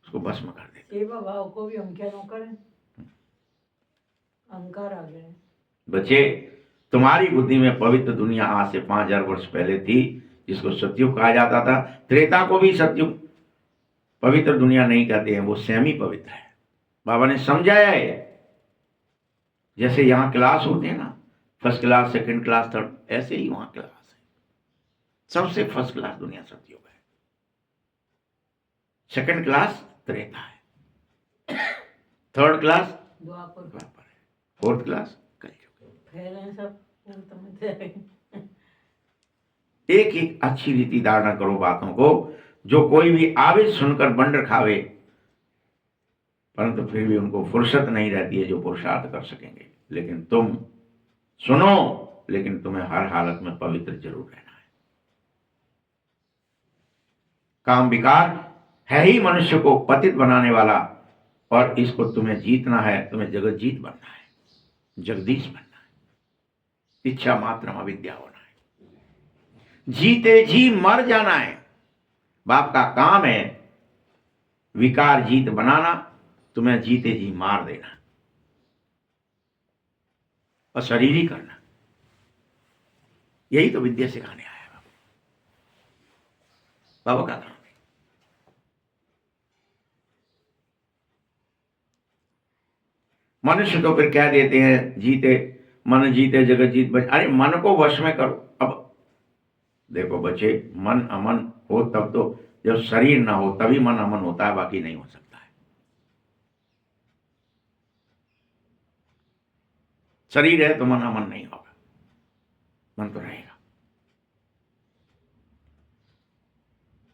Speaker 1: उसको भस्म कर देते।
Speaker 2: सेवा भाव को भी हम क्या न करें, अहंकार आ गए।
Speaker 1: बच्चे, तुम्हारी बुद्धि में पवित्र दुनिया आज से 5000 वर्ष पहले थी, जिसको सतयुग कहा जाता था। त्रेता को भी सतयुग पवित्र दुनिया नहीं कहते हैं, वो सेमी पवित्र है। बाबा ने समझाया है, जैसे यहाँ क्लास होते हैं ना, first class, second class, third, ऐसे ही वहां क्लास है। सबसे फर्स्ट क्लास दुनिया सतयुग है, सेकंड क्लास त्रेता है, थर्ड क्लास
Speaker 2: द्वापर
Speaker 1: द्वापर है, फोर्थ क्लास कलयुग।
Speaker 2: फैले सब पूर्ण में
Speaker 1: एक एक अच्छी रीति धारणा करो बातों को, जो कोई भी आवे सुनकर बंडर खावे, परंतु फिर भी उनको फुर्सत नहीं रहती है जो पुरुषार्थ कर सकेंगे। लेकिन तुम सुनो, लेकिन तुम्हें हर हालत में पवित्र जरूर रहना है। काम विकार है ही मनुष्य को पतित बनाने वाला, और इसको तुम्हें जीतना है, तुम्हें जगत जीत बनना है, जगदीश बनना है, इच्छा मात्र अविद्या होना है, जीते जी मर जाना है। बाप का काम है विकार जीत बनाना, तुम्हें जीते जी मार देना और शरीरी करना। यही तो विद्या सिखाने आया है बाबा का काम है। मनुष्य तो फिर कह देते हैं जीते मन जीते जगत जीत बच। अरे मन को वश में करो। अब देखो बच्चे, मन अमन हो तब तो, जब शरीर ना हो तभी मन अमन होता है, बाकी नहीं हो सकता है। शरीर है तो मन अमन नहीं होगा, मन तो रहेगा।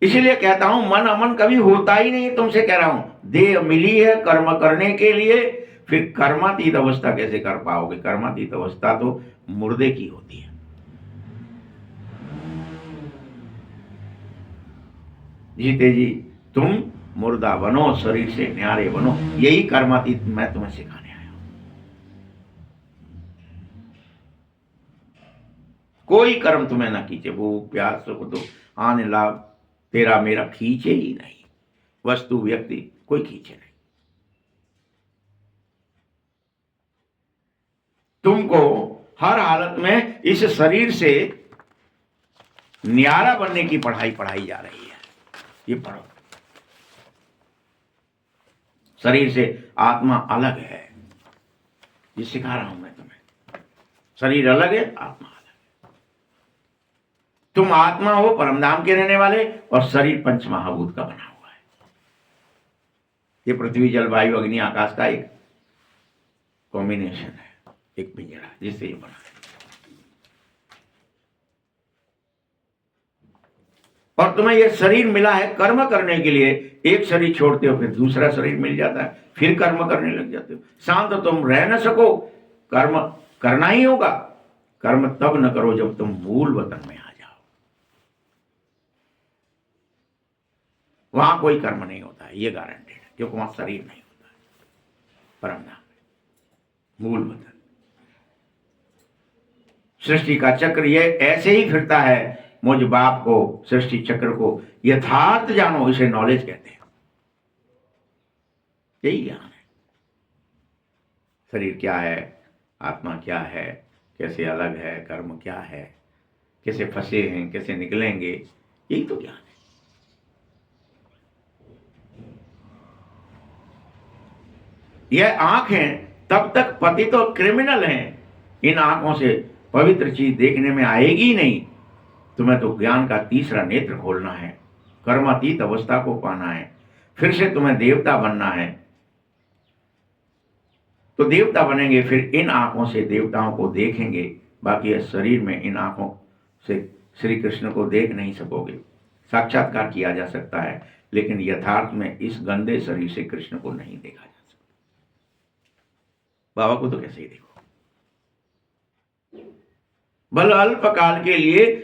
Speaker 1: इसीलिए कहता हूं मन अमन कभी होता ही नहीं। तुमसे कह रहा हूं, देह मिली है कर्म करने के लिए, फिर कर्मातीत अवस्था कैसे कर पाओगे? कर्मातीत अवस्था तो मुर्दे की होती है। जीते जी तुम मुर्दा बनो, शरीर से न्यारे बनो, यही कर्मातीत मैं तुम्हें सिखाने आया हूं। कोई कर्म तुम्हें ना खींचे, भूख प्यास सुख दुख आने लाभ तेरा मेरा खींचे ही नहीं। वस्तु व्यक्ति कोई खींचे नहीं। तुमको हर हालत में इस शरीर से न्यारा बनने की पढ़ाई पढ़ाई जा रही है। ये पढ़ो, शरीर से आत्मा अलग है, ये सिखा रहा हूं मैं तुम्हें। शरीर अलग है, आत्मा अलग है। तुम आत्मा हो परमधाम के रहने वाले, और शरीर पंच महाभूत का बना हुआ है। ये पृथ्वी जल वायु अग्नि आकाश का एक कॉम्बिनेशन है, एक पिंजरा जिससे ये बना है। और तुम्हें यह शरीर मिला है कर्म करने के लिए। एक शरीर छोड़ते हो फिर दूसरा शरीर मिल जाता है, फिर कर्म करने लग जाते हो। शांत तुम रह न सको, कर्म करना ही होगा। कर्म तब न करो जब तुम मूल वतन में आ जाओ, वहां कोई कर्म नहीं होता है, ये गारंटेड है, क्योंकि वहां शरीर नहीं होता है। परमधाम मूल वतन, सृष्टि का चक्र ये ऐसे ही फिरता है। मुझ बाप को, सृष्टि चक्र को यथार्थ जानो, इसे नॉलेज कहते हैं। यही ज्ञान है। शरीर क्या है, आत्मा क्या है, कैसे अलग है, कर्म क्या है, कैसे फंसे हैं, कैसे निकलेंगे, यही तो ज्ञान है। यह आंख है, तब तक पतित और क्रिमिनल हैं। इन आंखों से पवित्र चीज देखने में आएगी नहीं। तुम्हें तो ज्ञान का तीसरा नेत्र खोलना है, कर्मातीत अवस्था को पाना है, फिर से तुम्हें देवता बनना है। तो देवता बनेंगे, फिर इन आंखों से देवताओं को देखेंगे। बाकी इस शरीर में इन आंखों से श्री कृष्ण को देख नहीं सकोगे। साक्षात्कार किया जा सकता है, लेकिन यथार्थ में इस गंदे शरीर से कृष्ण को नहीं देखा जा सकता। बाबा को तो कैसे ही देखो, भले अल्प काल के लिए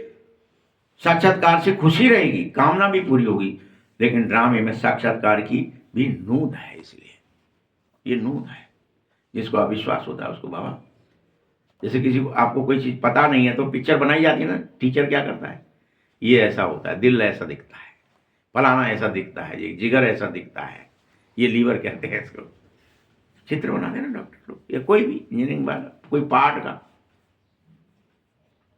Speaker 1: साक्षात्कार से खुशी रहेगी, कामना भी पूरी होगी, लेकिन ड्रामे में साक्षात्कार की भी नूंद है। इसलिए ये नूंद है, जिसको अविश्वास होता है उसको बाबा, जैसे किसी को आपको कोई चीज पता नहीं है तो पिक्चर बनाई जाती है ना, टीचर क्या करता है, ये ऐसा होता है, दिल ऐसा दिखता है, फलाना ऐसा दिखता है, ये जिगर ऐसा दिखता है, ये लीवर कहते हैं इसको। चित्र बनाते हैं ना डॉक्टर लोग, या कोई भी इंजीनियरिंग वाला, कोई पार्ट का,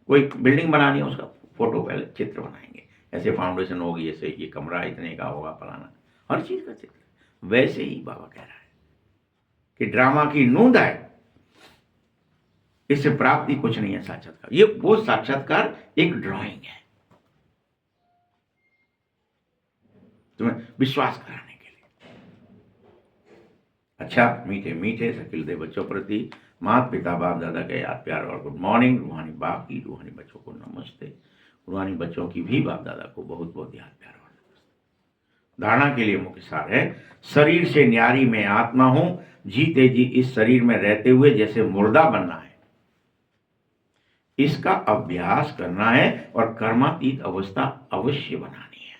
Speaker 1: कोई बिल्डिंग बनानी है, उसका फोटो पहले चित्र बनाएंगे, ऐसे फाउंडेशन होगी, ऐसे ये कमरा इतने का होगा, फलाना, हर चीज का चित्र। वैसे ही बाबा कह रहा है कि ड्रामा की नूंद है, इससे प्राप्ति कुछ नहीं है साक्षात्कार। ये वो साक्षात्कार एक ड्राइंग है, तुम्हें विश्वास कराने के लिए। अच्छा, मीठे मीठे सकिल दे बच्चों प्रति माता पिता बाप दादा का याद प्यार और गुड मॉर्निंग। रूहानी बाप की, रूहानी बच्चों को नमस्ते। रूहानी बच्चों की भी बाप दादा को बहुत बहुत याद प्यार और नमस्ते। धारणा के लिए मुख्य सार है, शरीर से न्यारी में आत्मा हूं, जीते जी इस शरीर में रहते हुए जैसे मुर्दा बनना है, इसका अभ्यास करना है और कर्मातीत अवस्था अवश्य बनानी है।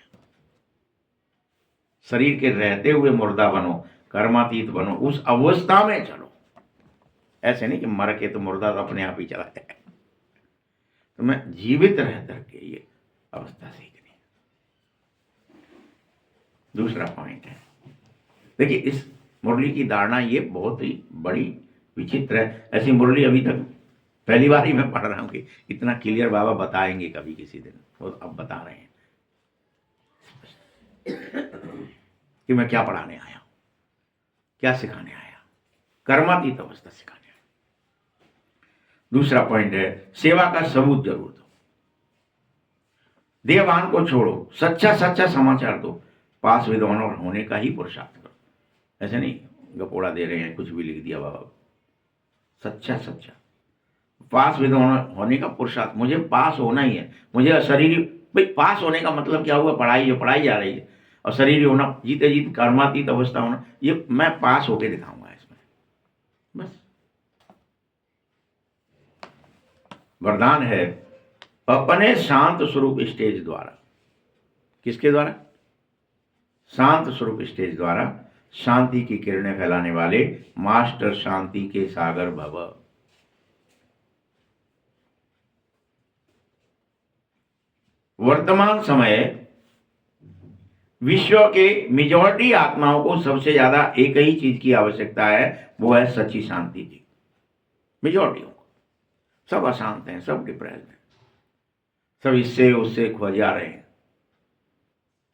Speaker 1: शरीर के रहते हुए मुर्दा बनो, कर्मातीत बनो, उस अवस्था में चलो। ऐसे नहीं कि मर के तो मुर्दा तो अपने आप ही चला जाए। तो मैं जीवित रह करके ये अवस्था सीखनी है। दूसरा पॉइंट है, देखिए इस मुरली की धारणा ये बहुत ही बड़ी विचित्र है। ऐसी मुरली अभी तक पहली बार ही मैं पढ़ रहा हूं कि इतना क्लियर बाबा बताएंगे कभी किसी दिन, तो अब बता रहे हैं कि मैं क्या पढ़ाने आया हूं, क्या सिखाने आया, कर्मातीत अवस्था सिखाने आया। दूसरा पॉइंट है, सेवा का सबूत जरूर दो, देवान को छोड़ो, सच्चा सच्चा समाचार दो, पास विद्वान होने का ही पुरुषार्थ करो। ऐसे नहीं गपोड़ा दे रहे हैं, कुछ भी लिख दिया बाबा। सच्चा सच्चा पास विद्वान होने का पुरुषार्थ, मुझे पास होना ही है। मुझे शरीर, भाई पास होने का मतलब क्या हुआ, पढ़ाई जो पढ़ाई जा रही है, और शरीर होना, जीते जीत कर्मातीत अवस्था होना, ये मैं पास होके दिखाऊंगा इसमें, बस। वरदान है अपने शांत स्वरूप स्टेज द्वारा। किसके द्वारा? शांत स्वरूप स्टेज द्वारा शांति की किरणें फैलाने वाले मास्टर शांति के सागर भव। वर्तमान समय विश्व के मेजॉरिटी आत्माओं को सबसे ज्यादा एक ही चीज की आवश्यकता है, वो है सच्ची शांति की। मेजॉरिटियों को, सब अशांत हैं, सब डिप्रेस्ड हैं, सब इससे उससे खोजा रहे हैं।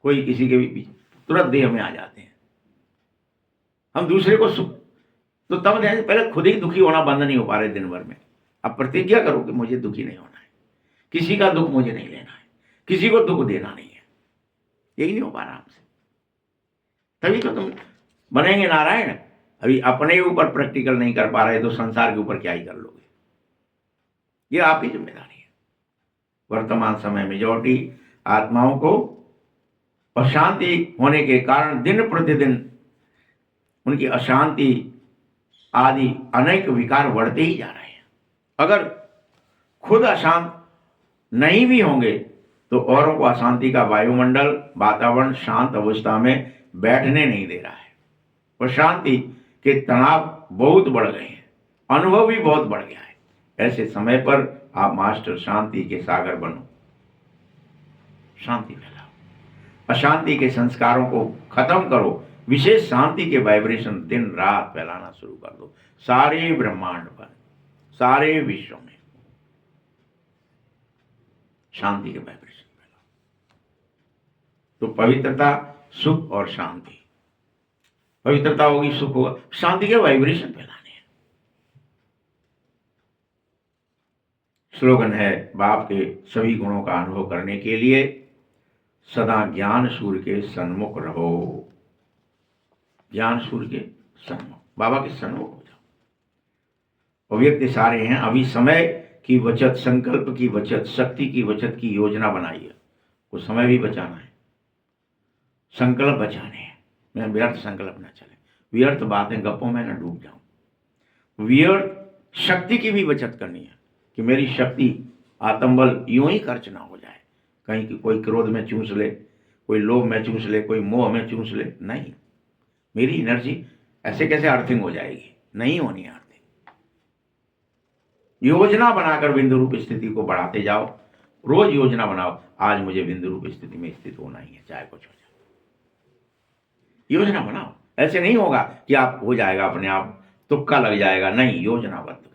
Speaker 1: कोई किसी के भी तुरंत देह में आ जाते हैं। हम दूसरे को सुख तो तब दें, पहले खुद ही दुखी होना बंद नहीं हो पा रहे दिन भर में। अब प्रतिज्ञा करो कि मुझे दुखी नहीं होना है, किसी का दुख मुझे नहीं लेना है, किसी को दुख देना नहीं है, यही नहीं हो पा रहा हमसे। तभी तो तुम बनेंगे नारायण। अभी अपने ऊपर प्रैक्टिकल नहीं कर पा रहे तो संसार के ऊपर क्या ही कर लोगे, ये आप ही जिम्मेदारी है। वर्तमान समय मेजॉरिटी आत्माओं को अशांति होने के कारण दिन प्रतिदिन उनकी अशांति आदि अनेक विकार बढ़ते ही जा रहे हैं। अगर खुद अशांत नहीं भी होंगे तो औरों को अशांति का वायुमंडल वातावरण शांत अवस्था में बैठने नहीं दे रहा है। और शांति के तनाव बहुत बढ़ गए हैं, अनुभव भी बहुत बढ़ गया है। ऐसे समय पर आप मास्टर शांति के सागर बनो, शांति फैलाओ, अशांति के संस्कारों को खत्म करो, विशेष शांति के वाइब्रेशन दिन रात फैलाना शुरू कर दो, सारे ब्रह्मांड पर, सारे विश्व में शांति के वाइब्रेशन फैलाओ। तो पवित्रता, सुख और शांति, पवित्रता होगी, सुख होगा, शांति के वाइब्रेशन फैलाने हैं। स्लोगन है, बाप के सभी गुणों का अनुभव करने के लिए सदा ज्ञान सूर्य के सन्मुख रहो। ज्ञान सूर्य के सन्मुख, बाबा के सन्मुख हो जाओ। अव्यक्त सारे हैं, अभी समय की बचत, संकल्प की बचत, शक्ति की बचत की योजना बनाइए। कुछ समय भी बचाना है, संकल्प बचाने हैं। मैं व्यर्थ संकल्प न चले, व्यर्थ बातें गप्पों में न डूब जाऊं। व्यर्थ शक्ति की भी बचत करनी है कि मेरी शक्ति आत्मबल यूं ही खर्च ना हो जाए, कहीं कि कोई क्रोध में चूस ले, कोई लोभ में चूस ले, कोई मोह में चूस ले। नहीं, मेरी एनर्जी ऐसे कैसे अर्थिंग हो जाएगी, नहीं होनी अर्थिंग। योजना बनाकर बिंदु रूप स्थिति को बढ़ाते जाओ, रोज योजना बनाओ, आज मुझे बिंदु रूप स्थिति में स्थित होना ही है, चाहे कुछ हो जाए। योजना बनाओ, ऐसे नहीं होगा कि आप हो जाएगा अपने आप, तुक्का लग जाएगा, नहीं, योजनाबद्ध करें।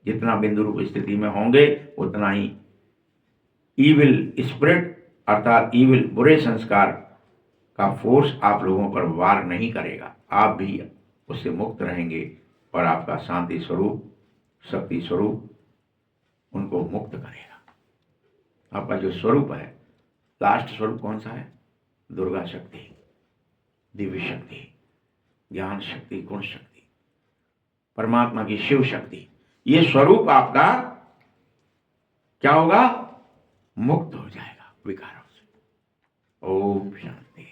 Speaker 1: जितना बिंदु रूप स्थिति में होंगे उतना ही ईविल स्पिरिट अर्थात ईविल बुरे संस्कार का फोर्स आप लोगों पर वार नहीं करेगा, आप भी उससे मुक्त रहेंगे और आपका शांति स्वरूप, शक्ति स्वरूप उनको मुक्त करेगा। आपका जो स्वरूप है, लास्ट स्वरूप कौन सा है? दुर्गा शक्ति, दिव्य शक्ति, ज्ञान शक्ति, गुण शक्ति, परमात्मा की शिव शक्ति। ये स्वरूप आपका क्या होगा? मुक्त हो जाएगा विकारों से। ओम शांति।